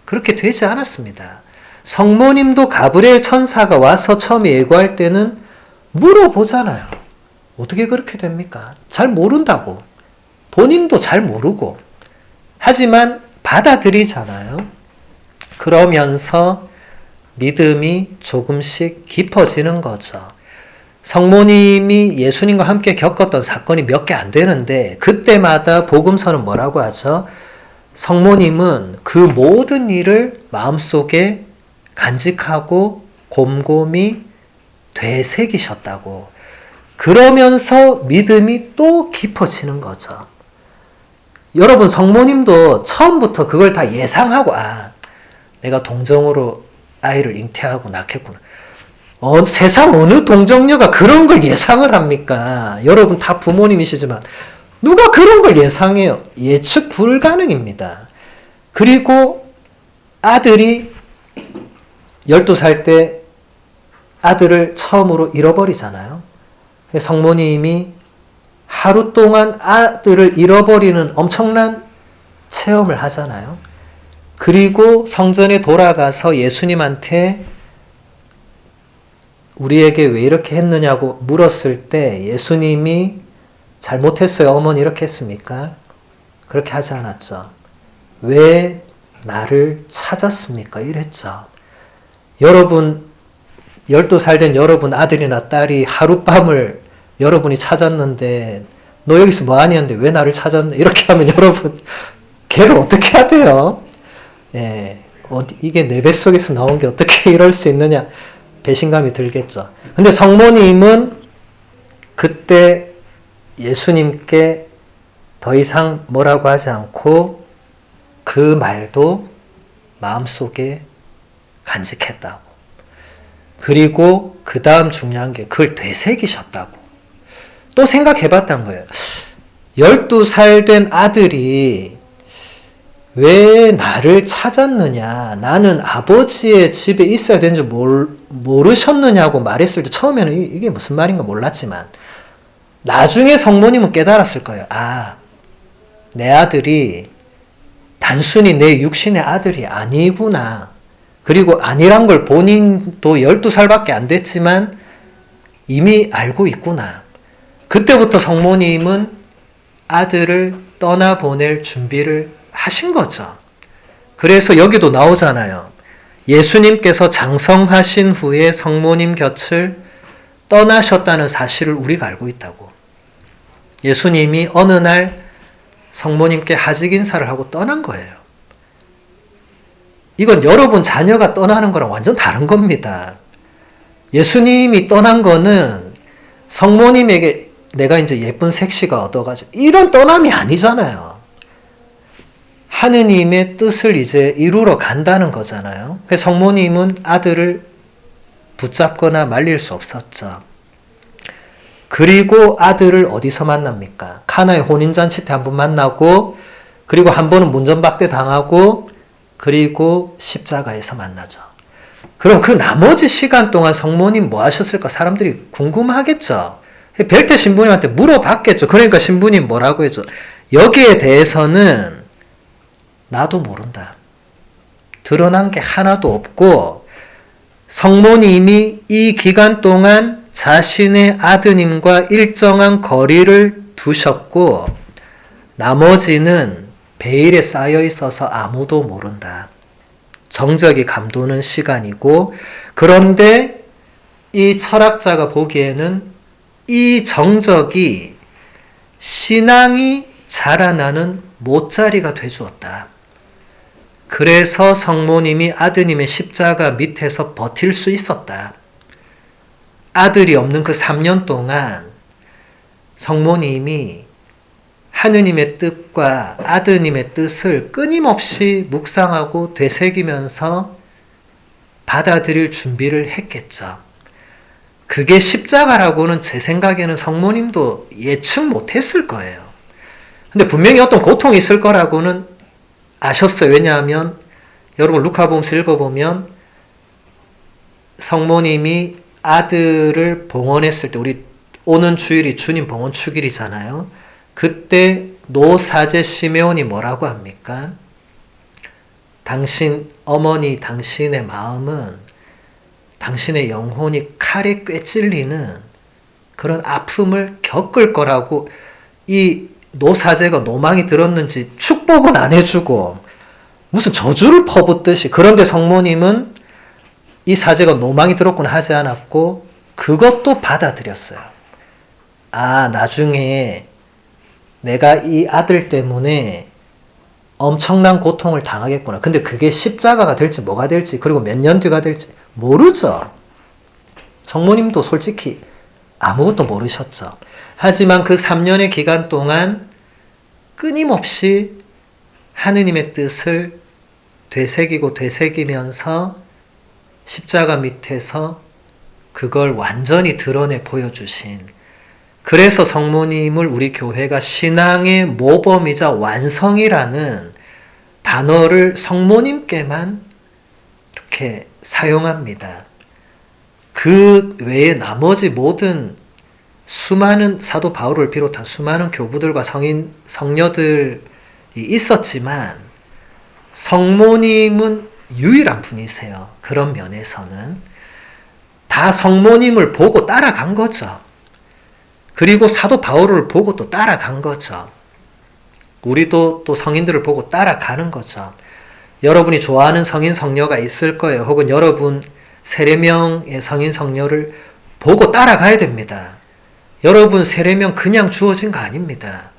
그렇게 되지 않았습니다. 성모님도 가브리엘 천사가 와서 처음에 예고할 때는 물어보잖아요. 어떻게 그렇게 됩니까? 잘 모른다고. 본인도 잘 모르고. 하지만 받아들이잖아요. 그러면서 믿음이 조금씩 깊어지는 거죠. 성모님이 예수님과 함께 겪었던 사건이 몇 개 안 되는데 그때마다 복음서는 뭐라고 하죠? 성모님은 그 모든 일을 마음속에 간직하고 곰곰이 되새기셨다고. 그러면서 믿음이 또 깊어지는 거죠. 여러분 성모님도 처음부터 그걸 다 예상하고 내가 동정으로 아이를 잉태하고 낳겠구나. 세상 어느 동정녀가 그런 걸 예상을 합니까? 여러분 다 부모님이시지만 누가 그런 걸 예상해요? 예측 불가능입니다. 그리고 아들이 12살 때 아들을 처음으로 잃어버리잖아요. 성모님이 하루 동안 아들을 잃어버리는 엄청난 체험을 하잖아요. 그리고 성전에 돌아가서 예수님한테 우리에게 왜 이렇게 했느냐고 물었을 때 예수님이 잘못했어요. 어머니 이렇게 했습니까? 그렇게 하지 않았죠. 왜 나를 찾았습니까? 이랬죠. 여러분 12살 된 여러분 아들이나 딸이 하룻밤을 여러분이 찾았는데 너 여기서 뭐하니 했는데 왜 나를 찾았냐 이렇게 하면 여러분 걔를 어떻게 해야 돼요? 이게 내 뱃속에서 나온 게 어떻게 이럴 수 있느냐 배신감이 들겠죠. 근데 성모님은 그때 예수님께 더 이상 뭐라고 하지 않고 그 말도 마음속에 간직했다고. 그리고 그 다음 중요한 게 그걸 되새기셨다고. 또 생각해봤단 거예요. 12살 된 아들이 왜 나를 찾았느냐, 나는 아버지의 집에 있어야 되는 줄 모르셨느냐고 말했을 때 처음에는 이게 무슨 말인가 몰랐지만 나중에 성모님은 깨달았을 거예요. 내 아들이 단순히 내 육신의 아들이 아니구나. 그리고 아니란 걸 본인도 12살밖에 안 됐지만 이미 알고 있구나. 그때부터 성모님은 아들을 떠나보낼 준비를 하신 거죠. 그래서 여기도 나오잖아요. 예수님께서 장성하신 후에 성모님 곁을 떠나셨다는 사실을 우리가 알고 있다고. 예수님이 어느 날 성모님께 하직 인사를 하고 떠난 거예요. 이건 여러분 자녀가 떠나는 거랑 완전 다른 겁니다. 예수님이 떠난 거는 성모님에게 내가 이제 예쁜 색시가 얻어가지고 이런 떠남이 아니잖아요. 하느님의 뜻을 이제 이루러 간다는 거잖아요. 그래서 성모님은 아들을 붙잡거나 말릴 수 없었죠. 그리고 아들을 어디서 만납니까? 카나의 혼인잔치 때 한 번 만나고, 그리고 한 번은 문전박대 당하고, 그리고 십자가에서 만나죠. 그럼 그 나머지 시간 동안 성모님 뭐 하셨을까? 사람들이 궁금하겠죠. 벨트 신부님한테 물어봤겠죠. 그러니까 신부님 뭐라고 했죠? 여기에 대해서는 나도 모른다. 드러난 게 하나도 없고 성모님이 이 기간 동안 자신의 아드님과 일정한 거리를 두셨고 나머지는 베일에 쌓여 있어서 아무도 모른다. 정적이 감도는 시간이고 그런데 이 철학자가 보기에는 이 정적이 신앙이 자라나는 못자리가 되주었다. 그래서 성모님이 아드님의 십자가 밑에서 버틸 수 있었다. 아들이 없는 그 3년 동안 성모님이 하느님의 뜻과 아드님의 뜻을 끊임없이 묵상하고 되새기면서 받아들일 준비를 했겠죠. 그게 십자가라고는 제 생각에는 성모님도 예측 못했을 거예요. 근데 분명히 어떤 고통이 있을 거라고는 아셨어요. 왜냐하면 여러분 루카복음서 읽어보면 성모님이 아들을 봉헌했을 때, 우리 오는 주일이 주님 봉헌 축일이잖아요. 그때 노사제 시메온이 뭐라고 합니까? 당신 어머니, 당신의 마음은, 당신의 영혼이 칼에 꿰찔리는 그런 아픔을 겪을 거라고, 이 노사제가 노망이 들었는지 축복은 안 해주고 무슨 저주를 퍼붓듯이, 그런데 성모님은 이 사제가 노망이 들었구나 하지 않았고 그것도 받아들였어요. 아, 나중에 내가 이 아들 때문에 엄청난 고통을 당하겠구나. 근데 그게 십자가가 될지 뭐가 될지, 그리고 몇 년 뒤가 될지 모르죠. 성모님도 솔직히 아무것도 모르셨죠. 하지만 그 3년의 기간 동안 끊임없이 하느님의 뜻을 되새기고 되새기면서 십자가 밑에서 그걸 완전히 드러내 보여주신, 그래서 성모님을 우리 교회가 신앙의 모범이자 완성이라는 단어를 성모님께만 이렇게 사용합니다. 그 외에 나머지 모든 수많은 사도 바울을 비롯한 수많은 교부들과 성인, 성녀들이 있었지만 성모님은 유일한 분이세요. 그런 면에서는 다 성모님을 보고 따라간 거죠. 그리고 사도 바울을 보고 또 따라간 거죠. 우리도 또 성인들을 보고 따라가는 거죠. 여러분이 좋아하는 성인 성녀가 있을 거예요. 혹은 여러분 세례명의 성인 성녀를 보고 따라가야 됩니다. 여러분 세례명 그냥 주어진 거 아닙니다.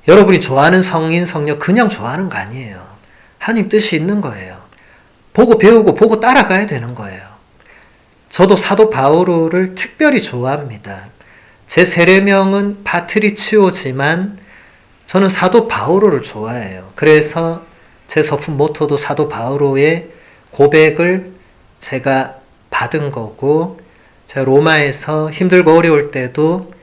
여러분이 좋아하는 성인 성녀 그냥 좋아하는 거 아니에요. 하나님 뜻이 있는 거예요. 보고 배우고 보고 따라가야 되는 거예요. 저도 사도 바오로를 특별히 좋아합니다. 제 세례명은 파트리치오지만 저는 사도 바오로를 좋아해요. 그래서 제 서품 모토도 사도 바오로의 고백을 제가 받은 거고, 제가 로마에서 힘들고 어려울 때도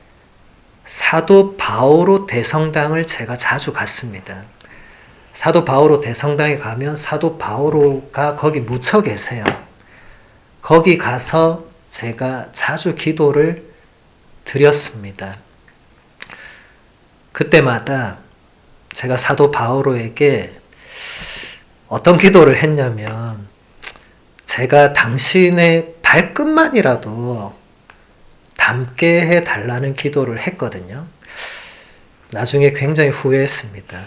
사도 바오로 대성당을 제가 자주 갔습니다. 사도 바오로 대성당에 가면 사도 바오로가 거기 묻혀 계세요. 거기 가서 제가 자주 기도를 드렸습니다. 그때마다 제가 사도 바오로에게 어떤 기도를 했냐면, 제가 당신의 발끝만이라도 닮게 해달라는 기도를 했거든요. 나중에 굉장히 후회했습니다.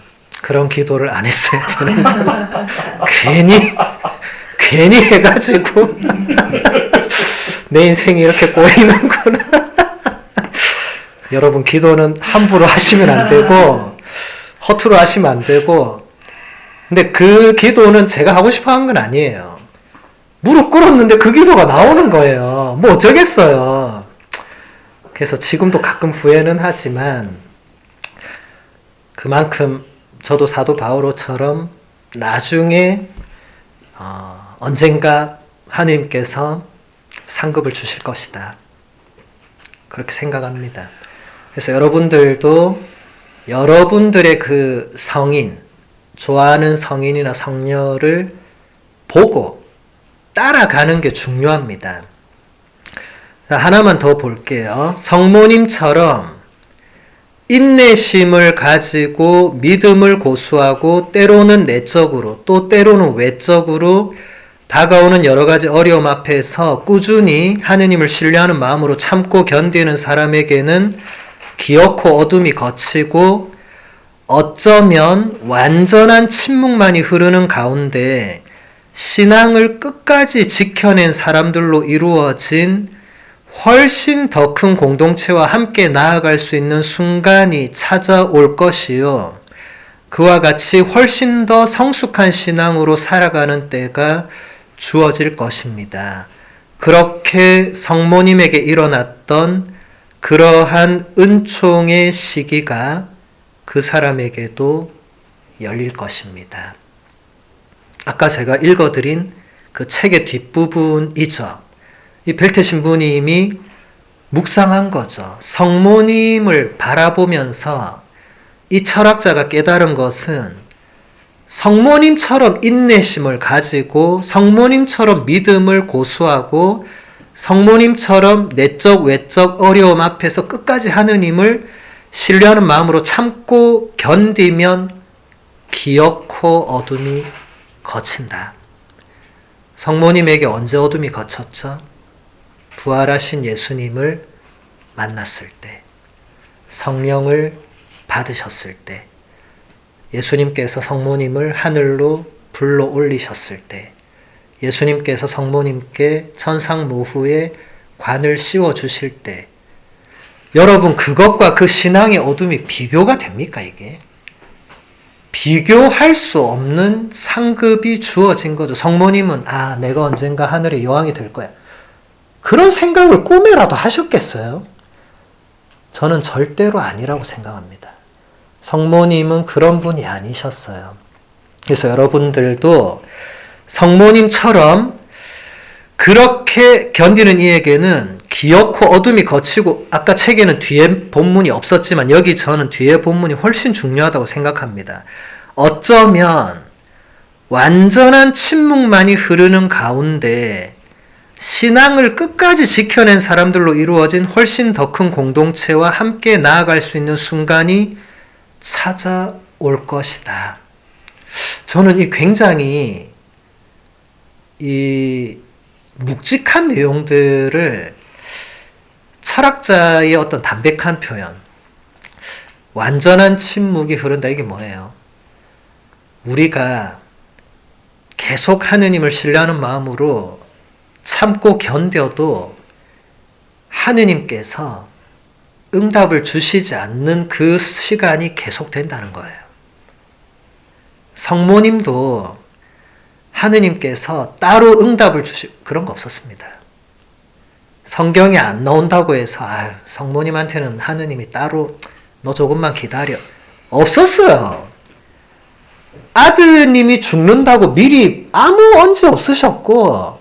그런 기도를 안 했어야 되는데 괜히 해가지고 내 인생이 이렇게 꼬이는구나. 여러분, 기도는 함부로 하시면 안 되고 허투루 하시면 안 되고, 근데 그 기도는 제가 하고 싶어 한 건 아니에요. 무릎 꿇었는데 그 기도가 나오는 거예요. 뭐 어쩌겠어요. 그래서 지금도 가끔 후회는 하지만 그만큼 저도 사도 바오로처럼 나중에 언젠가 하나님께서 상급을 주실 것이다. 그렇게 생각합니다. 그래서 여러분들도 여러분들의 그 성인, 좋아하는 성인이나 성녀를 보고 따라가는 게 중요합니다. 하나만 더 볼게요. 성모님처럼 인내심을 가지고 믿음을 고수하고 때로는 내적으로 또 때로는 외적으로 다가오는 여러 가지 어려움 앞에서 꾸준히 하느님을 신뢰하는 마음으로 참고 견디는 사람에게는 기어코 어둠이 걷히고 어쩌면 완전한 침묵만이 흐르는 가운데 신앙을 끝까지 지켜낸 사람들로 이루어진 훨씬 더 큰 공동체와 함께 나아갈 수 있는 순간이 찾아올 것이요. 그와 같이 훨씬 더 성숙한 신앙으로 살아가는 때가 주어질 것입니다. 그렇게 성모님에게 일어났던 그러한 은총의 시기가 그 사람에게도 열릴 것입니다. 아까 제가 읽어드린 그 책의 뒷부분이죠. 이 벨트 신부님이 묵상한 거죠. 성모님을 바라보면서 이 철학자가 깨달은 것은 성모님처럼 인내심을 가지고 성모님처럼 믿음을 고수하고 성모님처럼 내적 외적 어려움 앞에서 끝까지 하느님을 신뢰하는 마음으로 참고 견디면 기어코 어둠이 거친다. 성모님에게 언제 어둠이 거쳤죠? 부활하신 예수님을 만났을 때, 성령을 받으셨을 때, 예수님께서 성모님을 하늘로 불러 올리셨을 때, 예수님께서 성모님께 천상모후의 관을 씌워주실 때, 여러분 그것과 그 신앙의 어둠이 비교가 됩니까 이게? 비교할 수 없는 상급이 주어진 거죠. 성모님은 내가 언젠가 하늘의 여왕이 될 거야. 그런 생각을 꿈에라도 하셨겠어요? 저는 절대로 아니라고 생각합니다. 성모님은 그런 분이 아니셨어요. 그래서 여러분들도 성모님처럼 그렇게 견디는 이에게는 기어코 어둠이 거치고, 아까 책에는 뒤에 본문이 없었지만 여기 저는 뒤에 본문이 훨씬 중요하다고 생각합니다. 어쩌면 완전한 침묵만이 흐르는 가운데 신앙을 끝까지 지켜낸 사람들로 이루어진 훨씬 더 큰 공동체와 함께 나아갈 수 있는 순간이 찾아올 것이다. 저는 이 굉장히 이 묵직한 내용들을 철학자의 어떤 담백한 표현, 완전한 침묵이 흐른다, 이게 뭐예요? 우리가 계속 하느님을 신뢰하는 마음으로 참고 견뎌도 하느님께서 응답을 주시지 않는 그 시간이 계속된다는 거예요. 성모님도 하느님께서 따로 응답을 그런 거 없었습니다. 성경에 안 나온다고 해서 성모님한테는 하느님이 따로 너 조금만 기다려. 없었어요. 아드님이 죽는다고 미리 아무 언제 없으셨고,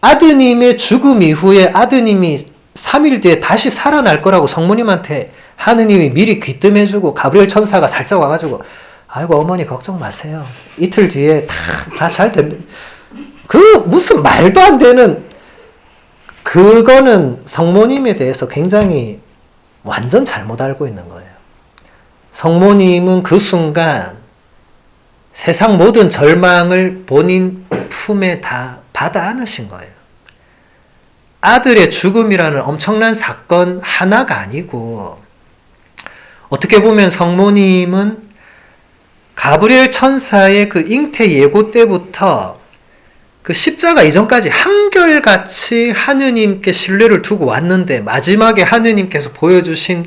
아드님의 죽음 이후에 아드님이 3일 뒤에 다시 살아날 거라고 성모님한테 하느님이 미리 귀뜸해주고, 가브리엘 천사가 살짝 와가지고 아이고 어머니 걱정 마세요. 이틀 뒤에 다 잘 됩니다. 그 무슨 말도 안 되는, 그거는 성모님에 대해서 굉장히 완전 잘못 알고 있는 거예요. 성모님은 그 순간 세상 모든 절망을 본인 품에 다 받아 안으신 거예요. 아들의 죽음이라는 엄청난 사건 하나가 아니고, 어떻게 보면 성모님은 가브리엘 천사의 그 잉태 예고 때부터 그 십자가 이전까지 한결같이 하느님께 신뢰를 두고 왔는데, 마지막에 하느님께서 보여주신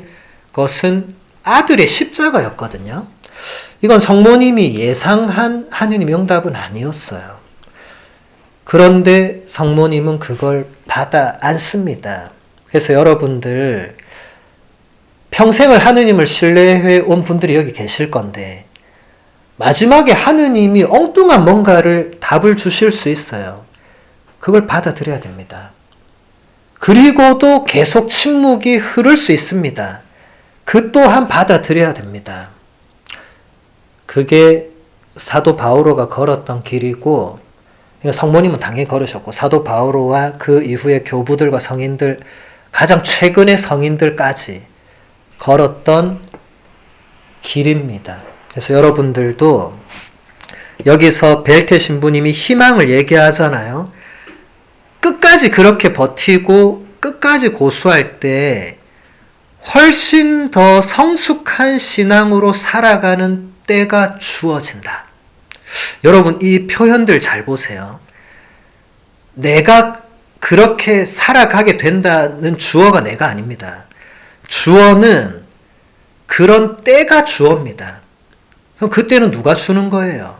것은 아들의 십자가였거든요. 이건 성모님이 예상한 하느님의 응답은 아니었어요. 그런데 성모님은 그걸 받아 안습니다. 그래서 여러분들 평생을 하느님을 신뢰해 온 분들이 여기 계실 건데, 마지막에 하느님이 엉뚱한 뭔가를 답을 주실 수 있어요. 그걸 받아들여야 됩니다. 그리고도 계속 침묵이 흐를 수 있습니다. 그 또한 받아들여야 됩니다. 그게 사도 바오로가 걸었던 길이고, 성모님은 당연히 걸으셨고, 사도 바오로와 그 이후에 교부들과 성인들, 가장 최근의 성인들까지 걸었던 길입니다. 그래서 여러분들도 여기서 벨테 신부님이 희망을 얘기하잖아요. 끝까지 그렇게 버티고 끝까지 고수할 때 훨씬 더 성숙한 신앙으로 살아가는 때가 주어진다. 여러분 이 표현들 잘 보세요. 내가 그렇게 살아가게 된다는 주어가 내가 아닙니다. 주어는 그런 때가 주어입니다. 그럼 그때는 누가 주는 거예요?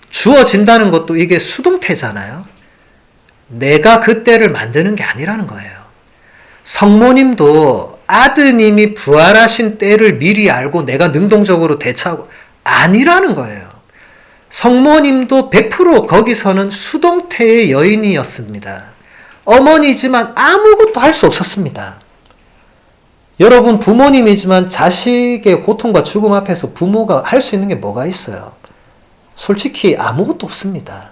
주어진다는 것도 이게 수동태잖아요. 내가 그때를 만드는 게 아니라는 거예요. 성모님도 아드님이 부활하신 때를 미리 알고 내가 능동적으로 대처하고 아니라는 거예요. 성모님도 100% 거기서는 수동태의 여인이었습니다. 어머니지만 아무것도 할 수 없었습니다. 여러분 부모님이지만 자식의 고통과 죽음 앞에서 부모가 할 수 있는 게 뭐가 있어요? 솔직히 아무것도 없습니다.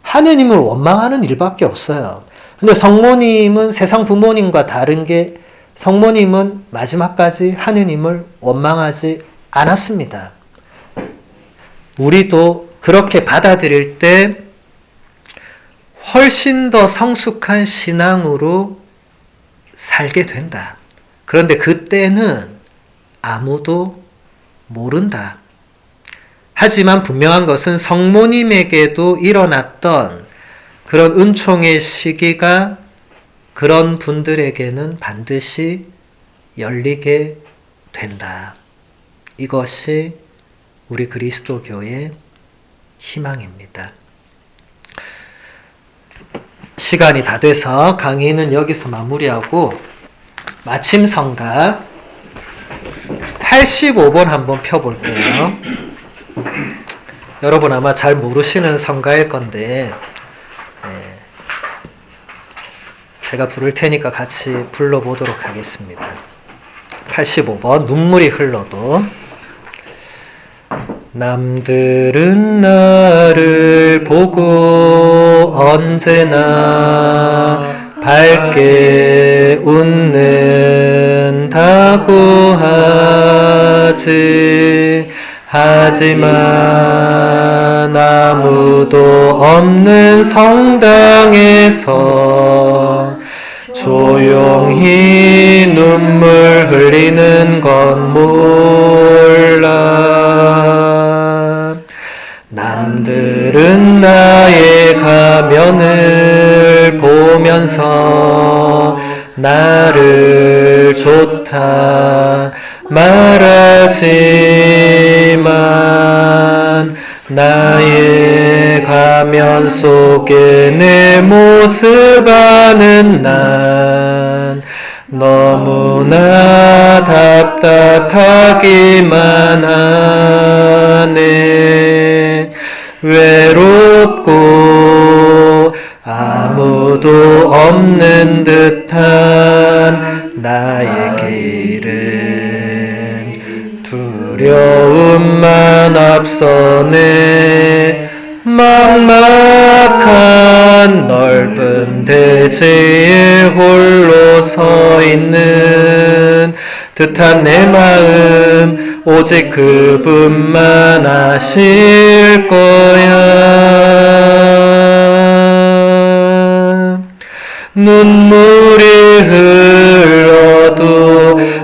하느님을 원망하는 일밖에 없어요. 근데 성모님은 세상 부모님과 다른 게 성모님은 마지막까지 하느님을 원망하지 않았습니다. 우리도 그렇게 받아들일 때 훨씬 더 성숙한 신앙으로 살게 된다. 그런데 그때는 아무도 모른다. 하지만 분명한 것은 성모님에게도 일어났던 그런 은총의 시기가 그런 분들에게는 반드시 열리게 된다. 이것이 우리 그리스도교의 희망입니다. 시간이 다 돼서 강의는 여기서 마무리하고 마침 성가 85번 한번 펴볼게요. 여러분 아마 잘 모르시는 성가일 건데 제가 부를 테니까 같이 불러보도록 하겠습니다. 85번 눈물이 흘러도 남들은 나를 보고 언제나 밝게 웃는다고 하지 하지만 아무도 없는 성당에서 조용히 눈물 흘리는 건 몰라. 남들은 나의 가면을 보면서 나를 좋다 말하지만 나의 가면 속에 내 모습 아는 난 너무나 답답하기만 하네. 외롭고 아무도 없는 듯한 나의 길은 두려움만 앞서네. 막막한 넓은 대지에 홀로 서 있는 듯한 내 마음 오직 그분만 아실 거야. 눈물이 흘러도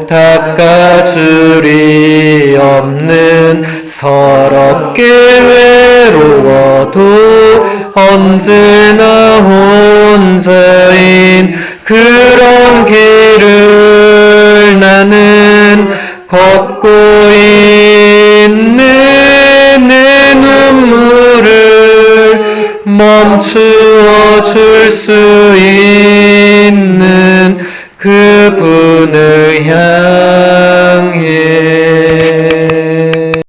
닦아줄이 없는 서럽게 외로워도 언제나 혼자인 그런 길을 나는 걷고 있는 내 눈물을 멈추어 줄 수 있는 그분을 향해